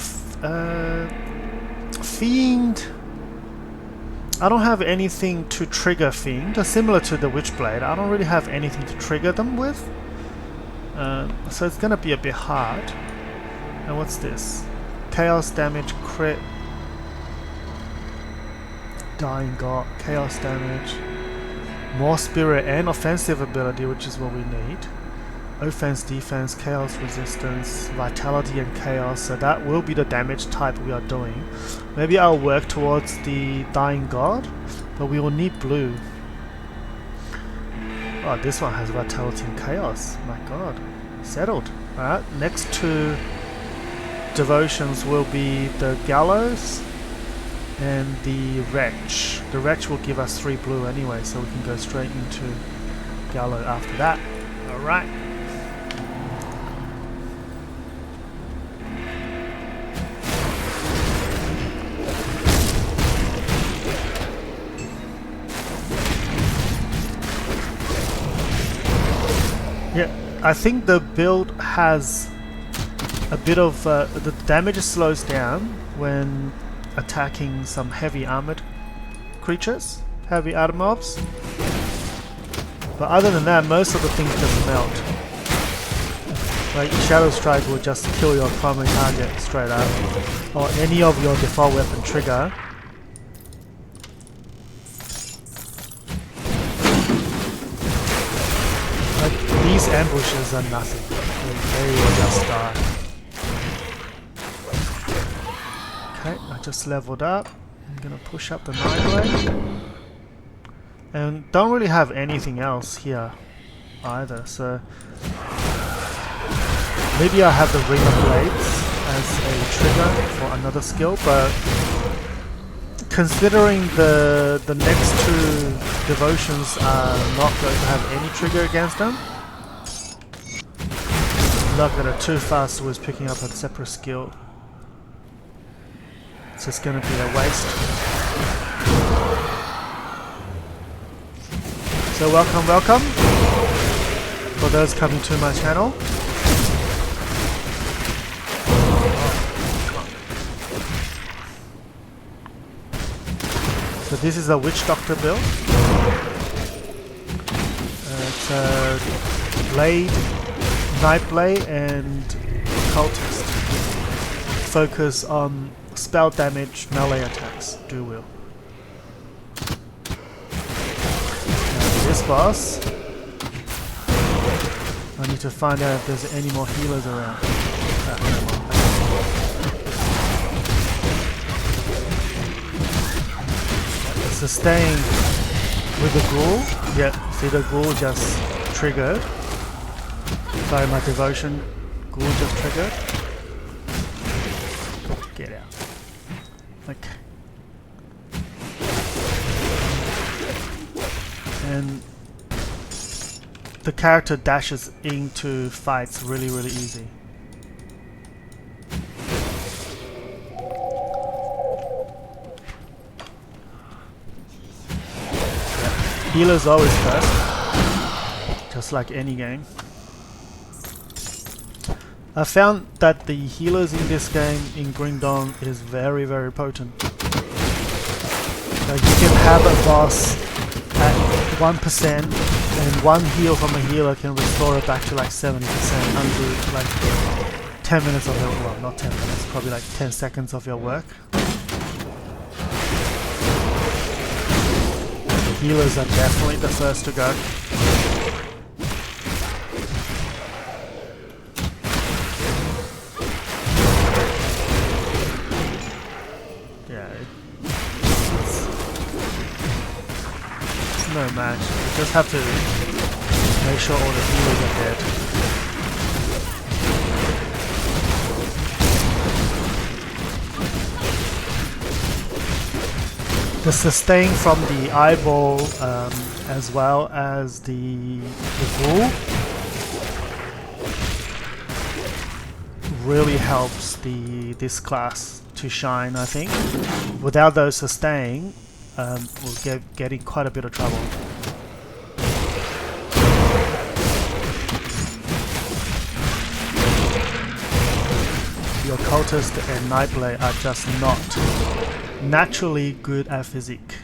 Fiend. I don't have anything to trigger Fiend. Similar to the Witchblade, I don't really have anything to trigger them with. So it's gonna be a bit hard. And what's this? Chaos damage, crit. Dying God, chaos damage. More spirit and offensive ability, which is what we need. Offense, defense, chaos resistance, vitality and chaos. So that will be the damage type we are doing. Maybe I'll work towards the Dying God, but we will need blue. Oh, this one has vitality and chaos. My god. Settled. Alright, next two devotions will be the Gallows and the Wretch. The Wretch will give us 3 blue anyway, so we can go straight into Gallows after that. Alright. Yeah, I think the build has a bit of the damage slows down when attacking some heavy armored creatures, heavy armor mobs. But other than that, most of the things just melt. Like Shadow Strike will just kill your primary target straight up, or any of your default weapon trigger. Like these ambushes are nothing. They will just die. Okay, I just leveled up. I'm gonna push up the Nightblade. And don't really have anything else here either, so maybe I have the Ring of Blades as a trigger for another skill, but considering the next two devotions are not going to have any trigger against them, I'm not gonna too fast with picking up a separate skill. It's just gonna be a waste. So welcome for those coming to my channel. So this is a Witch Doctor build. It's a Blade, Nightblade and Occultist. Focus on spell damage, melee attacks, Duel. This boss, I need to find out if there's any more healers around. Sustain with the ghoul. Yeah, see the ghoul just triggered. Sorry, my devotion ghoul just triggered. Get out. Okay. And the character dashes into fights really easy. Healer's always first, just like any game. I found that the healers in this game in Green Dawn is very potent. Like you can have a boss at 1% and one heal from a healer can restore it back to like 70% under like 10 minutes of your, well not 10 minutes, probably like 10 seconds of your work. Healers are definitely the first to go. Yeah, it's no match. You just have to make sure all the healers are dead. The sustain from the eyeball as well as the ghoul really helps this class to shine, I think. Without those sustain, we'll get in quite a bit of trouble. The Occultist and Nightblade are just not naturally good at physique.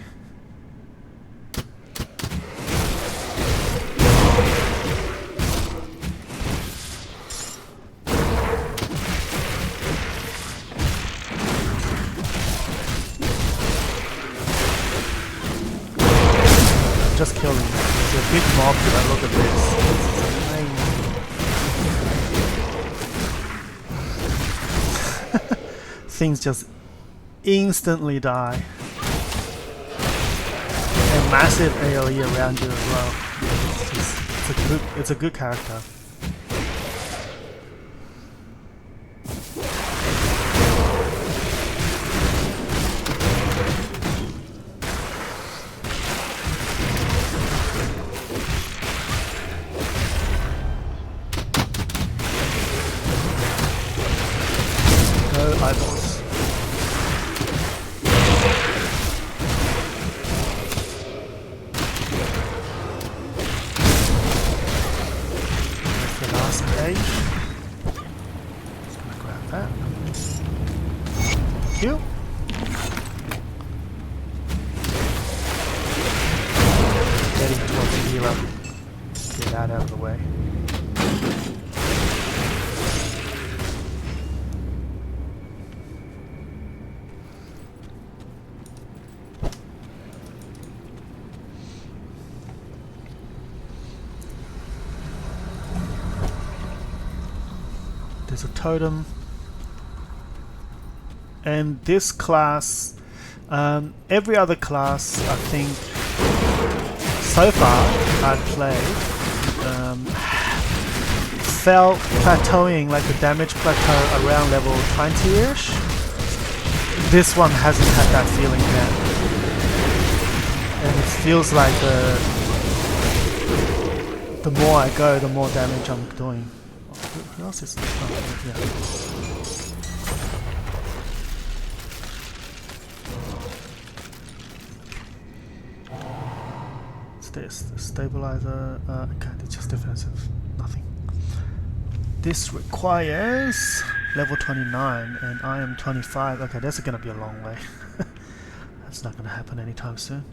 Just kill him. It's a big mob here, look at this. It's amazing. Things just instantly die. And massive AoE around you as well. It's a good character. No eyeballs. Page. Just gonna grab that. Thank you. Getting towards the hero. Get that out of the way. There's a totem, and this class, every other class I think so far I've played felt plateauing, like the damage plateau around level 20-ish. This one hasn't had that feeling yet, and it feels like the more I go, the more damage I'm doing. Who else is? Oh, yeah. This the stabilizer. Okay, it's just defensive. Nothing. This requires level 29, and I am 25. Okay, that's gonna be a long way. That's not gonna happen anytime soon.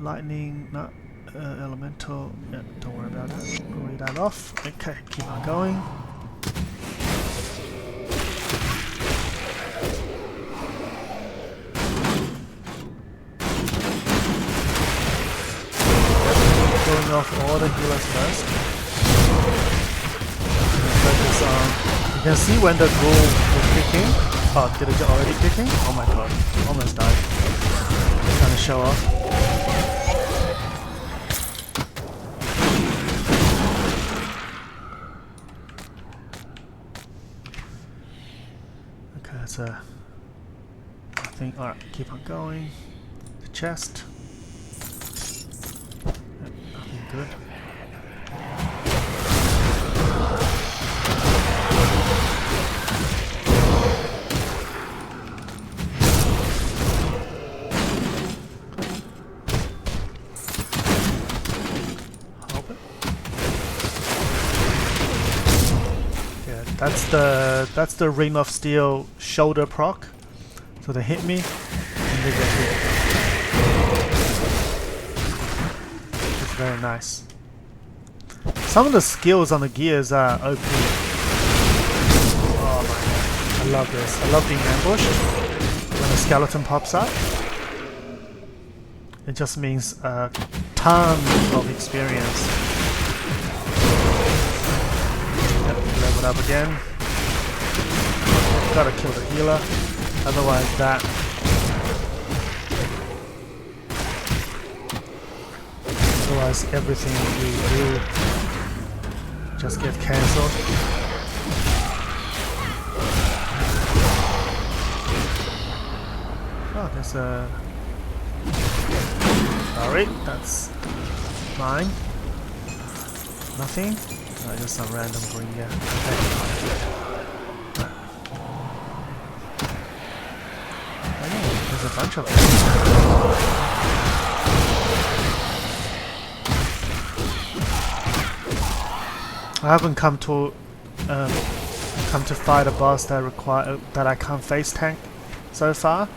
Lightning, no. Elemental. Yeah, don't worry about that. Read that off. Okay, keep on going. Going off all the healers first. Focus on. You can see when the ghoul is kicking. Oh, did it already kicking? Oh my god, almost died. Trying to show off. Okay, so I think. Alright, keep on going. The chest. Good. Yeah, that's the Ring of Steel shoulder proc. So they hit me and they get hit. Very nice. Some of the skills on the gears are OP. Oh my god, I love this. I love being ambushed when a skeleton pops up. It just means a ton of experience. Yep, leveled up again. Gotta kill the healer, otherwise that. Otherwise, everything we do just get cancelled. Oh, there's a... Sorry, that's mine. Nothing? Oh, just some random green, yeah. Okay. Oh, there's a bunch of them. I haven't come to fight a boss that I can't face tank so far.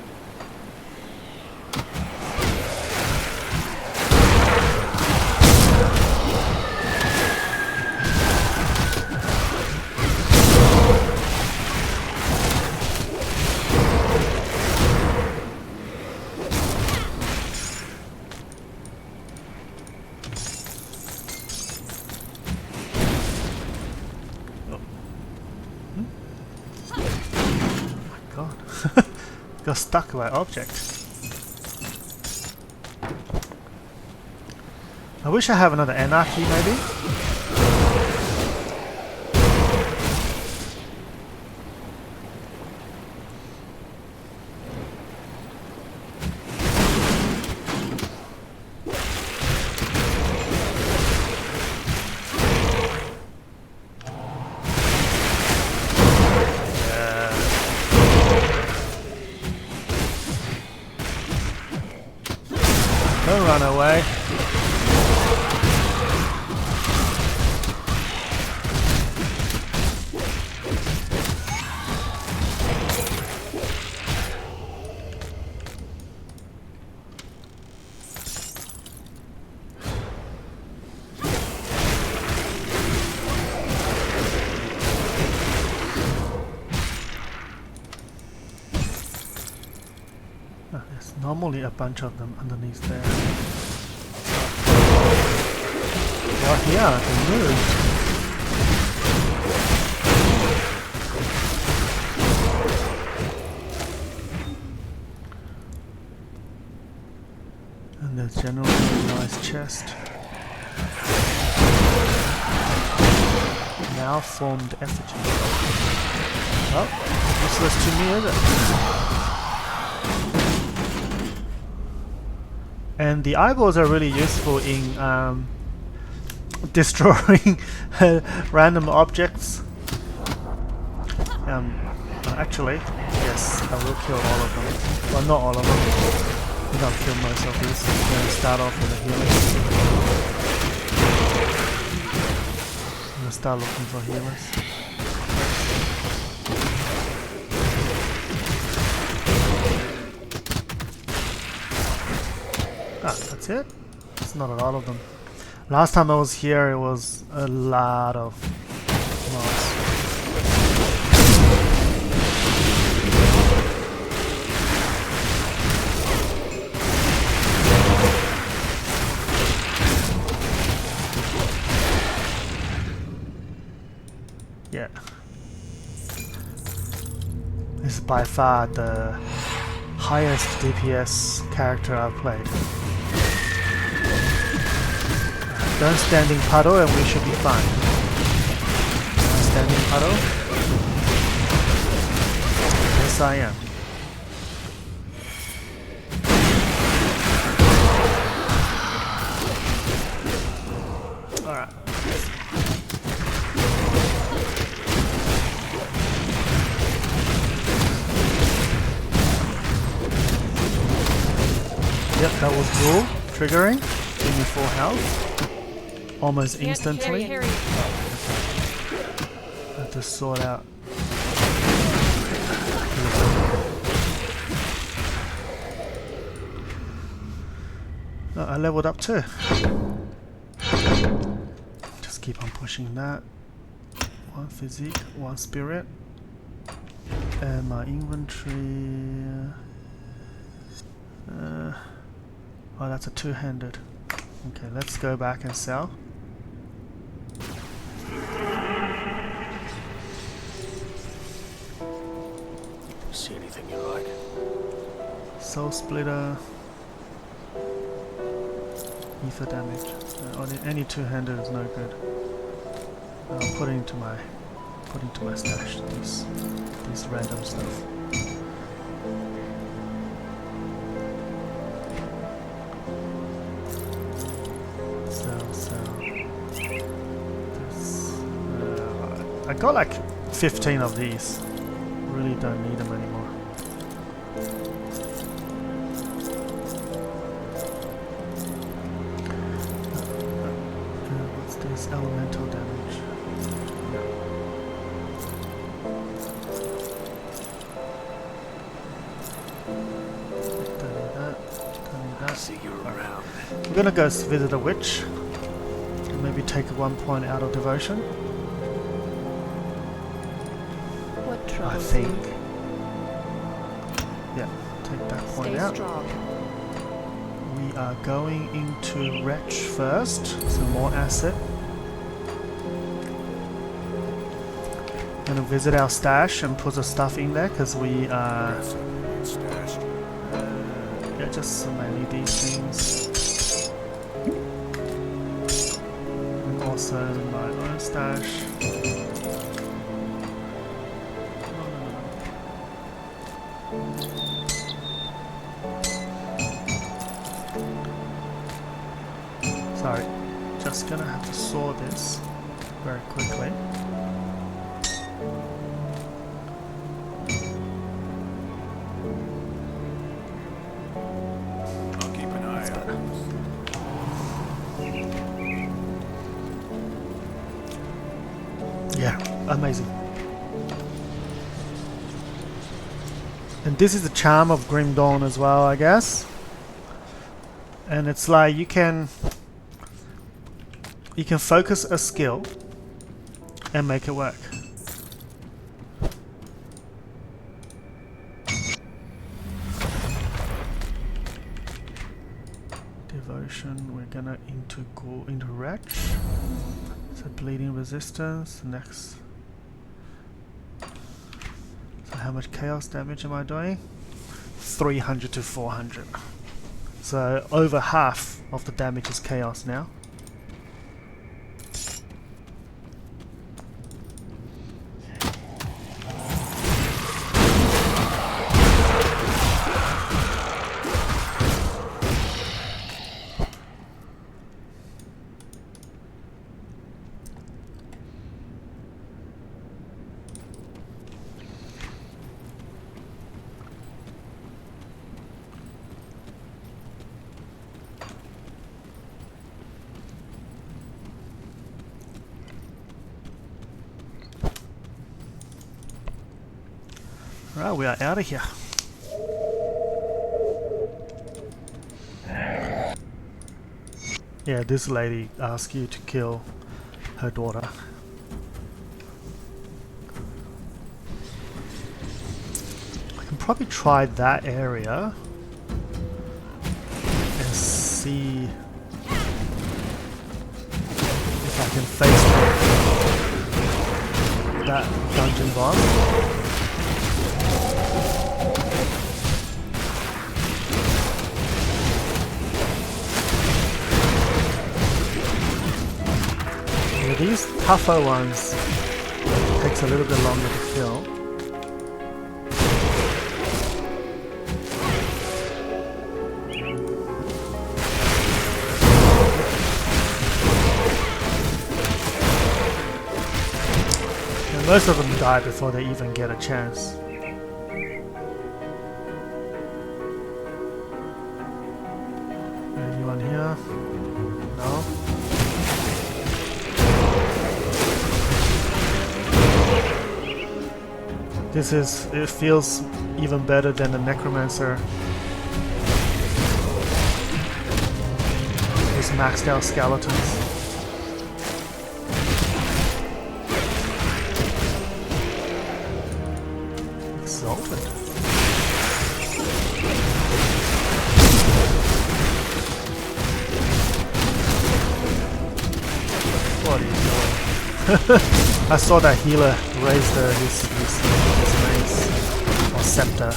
Got stuck by object. I wish I have another anarchy maybe. Don't run away. There's normally a bunch of them underneath there. Well, yeah, I can move. And there's generally Nice chest. Malformed effigy. Oh, useless to me, is it? And the eyeballs are really useful in destroying random objects. Actually, yes, I will kill all of them. Well, not all of them. I think I'll kill most of these. I'm going to start off with a healing. I'm going to start looking for healers. Ah, that's it? It's not a lot of them. Last time I was here, it was a lot of mobs. Yeah. This is by far the highest DPS character I've played. Don't standing puddle and we should be fine. Standing puddle? Yes, I am. Alright. Yep, that was Duel triggering. Give me full health. Almost instantly. I have to sort out. Oh, I leveled up too. Just keep on pushing that. One physique, one spirit. And my inventory. Oh, that's a two-handed. Okay, let's go back and sell. See anything you like? Soul splitter. Ether damage. Any two-handed is no good. I'll put it into my stash. This random stuff. I got like 15 of these. Really don't need them anymore. What's this? Elemental damage. Don't need that. Don't need that. See you around. I'm gonna go visit a witch. And maybe take 1 point out of devotion. I think. Yeah, take that point out. We are going into Wretch first, some more acid. Gonna visit our stash and put the stuff in there because we are. Yeah, just mainly these things. And also my own stash. Sorry, just gonna have to saw this very quickly. I'll keep an eye out. Yeah, amazing. And this is the charm of Grim Dawn as well, I guess. And it's like you can focus a skill and make it work. Devotion, we're gonna go into Wretch. So bleeding resistance, next. So how much chaos damage am I doing? 300 to 400. So over half of the damage is chaos now. Right, we are out of here. Yeah, this lady asked you to kill her daughter. I can probably try that area and see if I can face that dungeon boss. These tougher ones takes a little bit longer to kill. And most of them die before they even get a chance. Anyone here? No? It feels even better than the Necromancer. These maxed out skeletons. Exalted. What are you doing? I saw that healer raise his mace or scepter.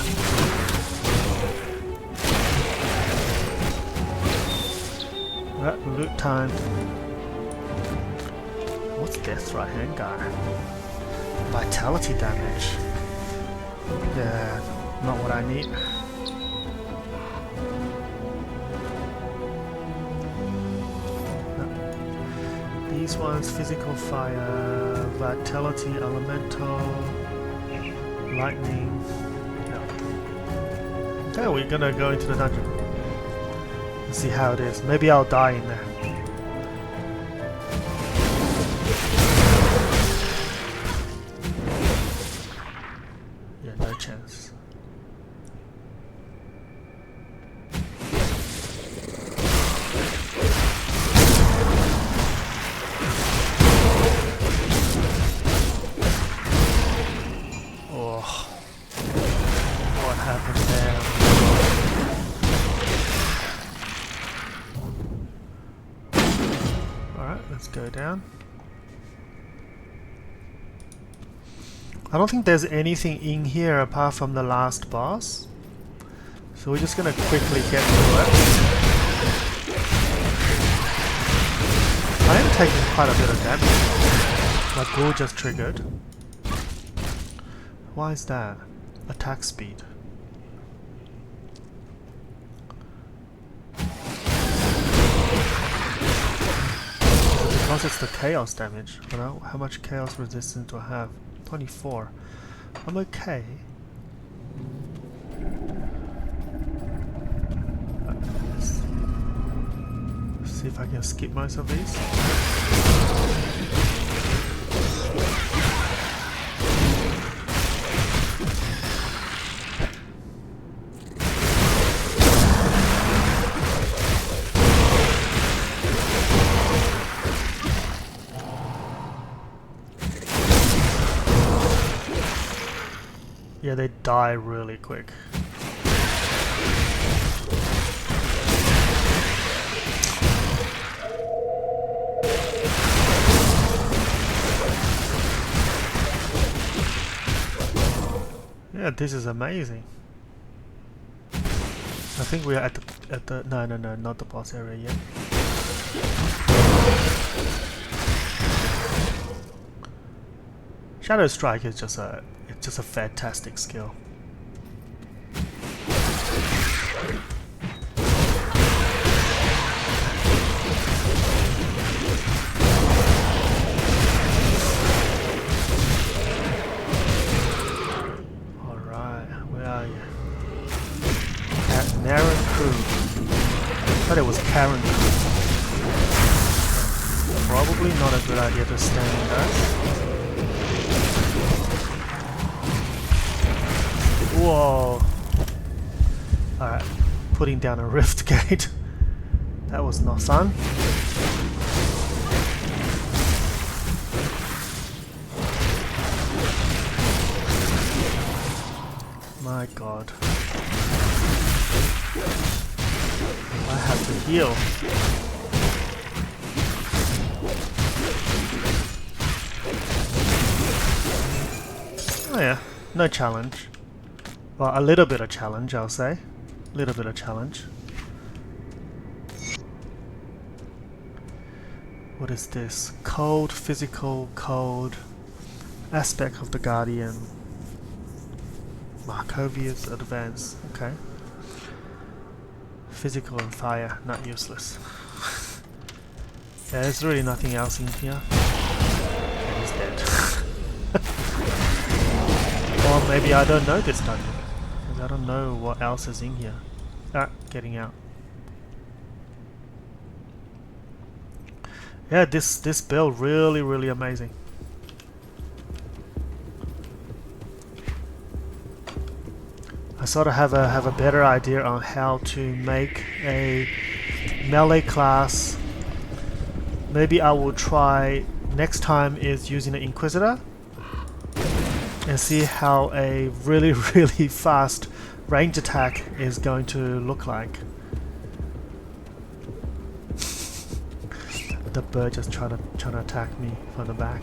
Right, loot time. What's death right hand guy? Vitality damage. Yeah, not what I need. These ones, physical fire, vitality, elemental, lightning. No. Okay, we're gonna go into the dungeon and see how it is. Maybe I'll die in there. Yeah, no chance. Let's go down. I don't think there's anything in here apart from the last boss. So we're just gonna quickly get through it. I am taking quite a bit of damage. My ghoul just triggered. Why is that? Attack speed. Because it's the chaos damage. You know, how much chaos resistance do I have? 24. I'm okay. Let's see if I can skip most of these. Yeah, they die really quick. Yeah, this is amazing. I think we are at the at the no, not the boss area yet. Shadow Strike is just a fantastic skill. Alright, where are you? Naren Crew. I thought it was Karen Crew. Probably not a good idea to stand in those. Whoa! Alright, putting down a rift gate. That was not fun. My god. I have to heal. Oh yeah, no challenge. Well, a little bit of challenge, I'll say. A little bit of challenge. What is this? Cold, physical, cold. Aspect of the Guardian. Markovia's Advance. Okay. Physical and fire, not useless. Yeah, there's really nothing else in here. He's dead. Or maybe I don't know this dungeon. I don't know what else is in here. Ah, getting out. Yeah, this build really amazing. I sort of have a better idea on how to make a melee class. Maybe I will try next time is using an Inquisitor and see how a really fast range attack is going to look like. The bird just trying to attack me from the back.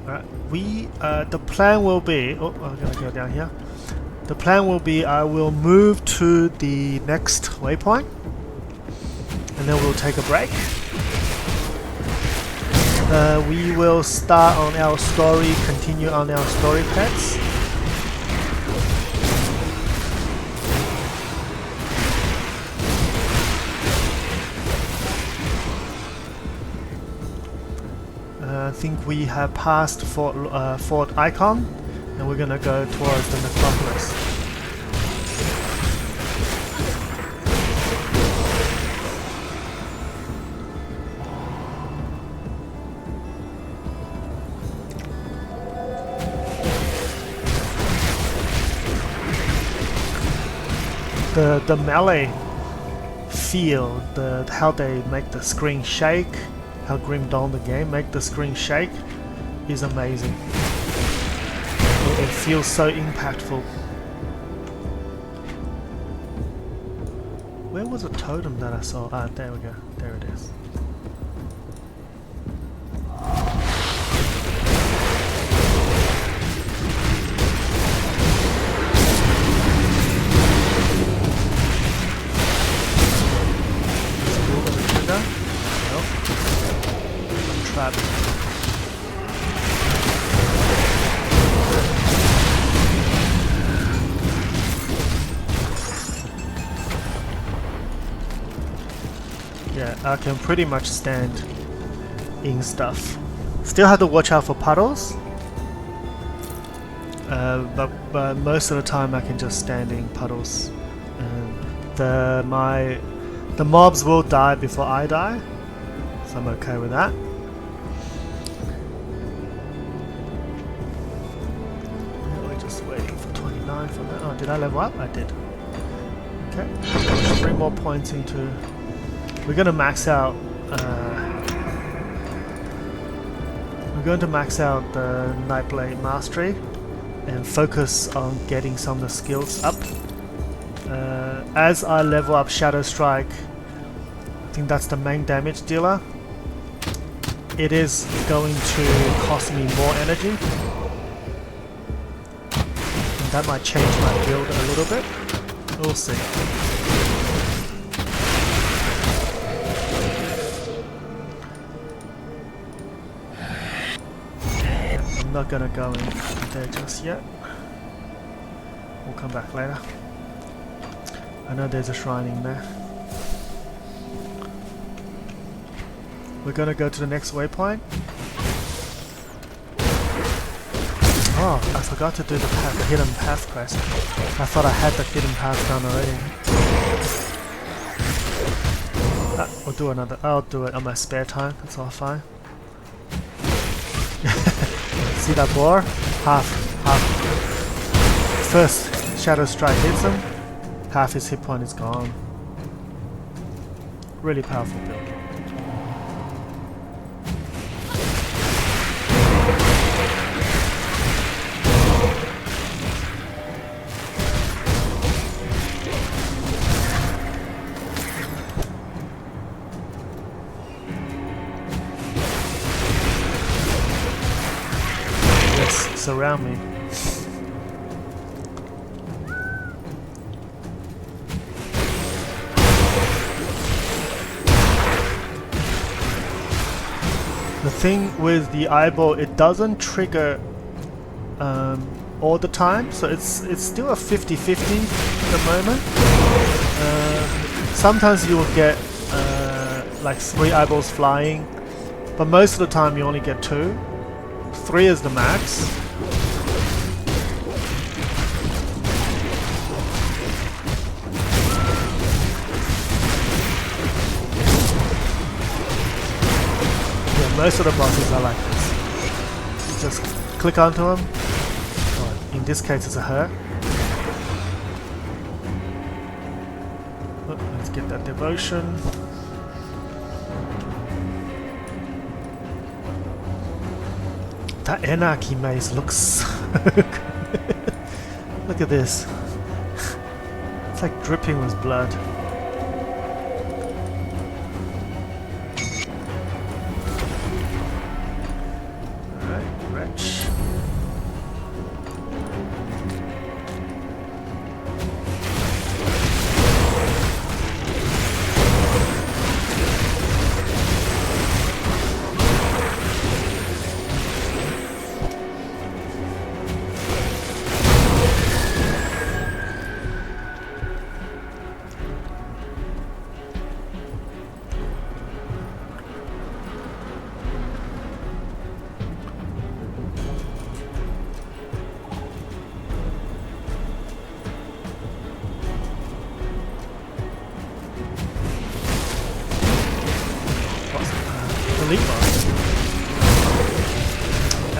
Alright, the plan will be. Oh, I'm gonna go down here. The plan will be I will move to the next waypoint, and then we'll take a break. We will start on our story, continue on our story pets. I think we have passed Fort Icon, and we're gonna go towards the necropolis. The melee feel, how they make the screen shake, how Grim Dawn the game make the screen shake is amazing. It feels so impactful. Where was a totem that I saw? Ah, there we go. There it is. Yeah, I can pretty much stand in stuff. Still have to watch out for puddles, but most of the time I can just stand in puddles. The mobs will die before I die, so I'm okay with that. We're just waiting for 29 for that. Oh, did I level up? I did. Okay, 3 more points into. We're going to max out. We're going to max out the Nightblade Mastery and focus on getting some of the skills up. As I level up Shadow Strike, I think that's the main damage dealer. It is going to cost me more energy. That might change my build a little bit. We'll see. I'm not gonna go in there just yet. We'll come back later. I know there's a shrine in there. We're gonna go to the next waypoint. Oh, I forgot to do the hidden path quest. I thought I had the hidden path done already. We'll do another. I'll do it on my spare time. That's all fine. See that boar? Half. First Shadow Strike hits him, half his hit point is gone. Really powerful build. Yes, surround me. The thing with the eyeball, it doesn't trigger all the time, so it's still a 50-50 at the moment. Sometimes you will get like 3 eyeballs flying, but most of the time you only get 2. 3 is the max. Most of the bosses are like this. You just click onto them. Or in this case, it's a her. Oh, let's get that devotion. That Anarchy maze looks. Look at this. It's like dripping with blood.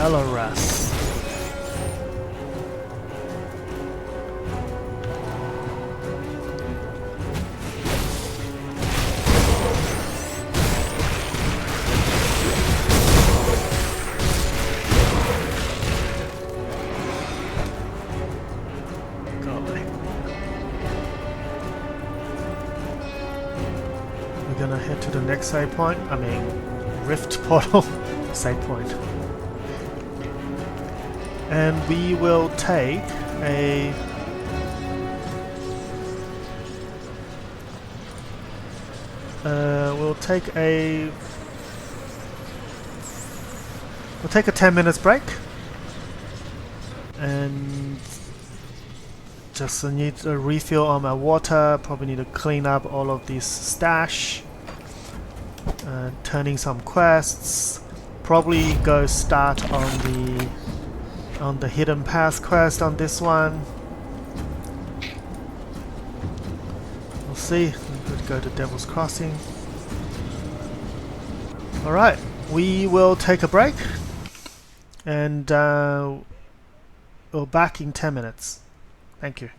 Eloras. We're gonna head to the next save point. I mean, Rift Portal save point. And we will take a we'll take a 10 minutes break, and just need a refill on my water. Probably need to clean up all of this stash, turning some quests, probably go start on the hidden path quest on this one. We'll see. We could go to Devil's Crossing. Alright, we will take a break, and we'll back in 10 minutes. Thank you.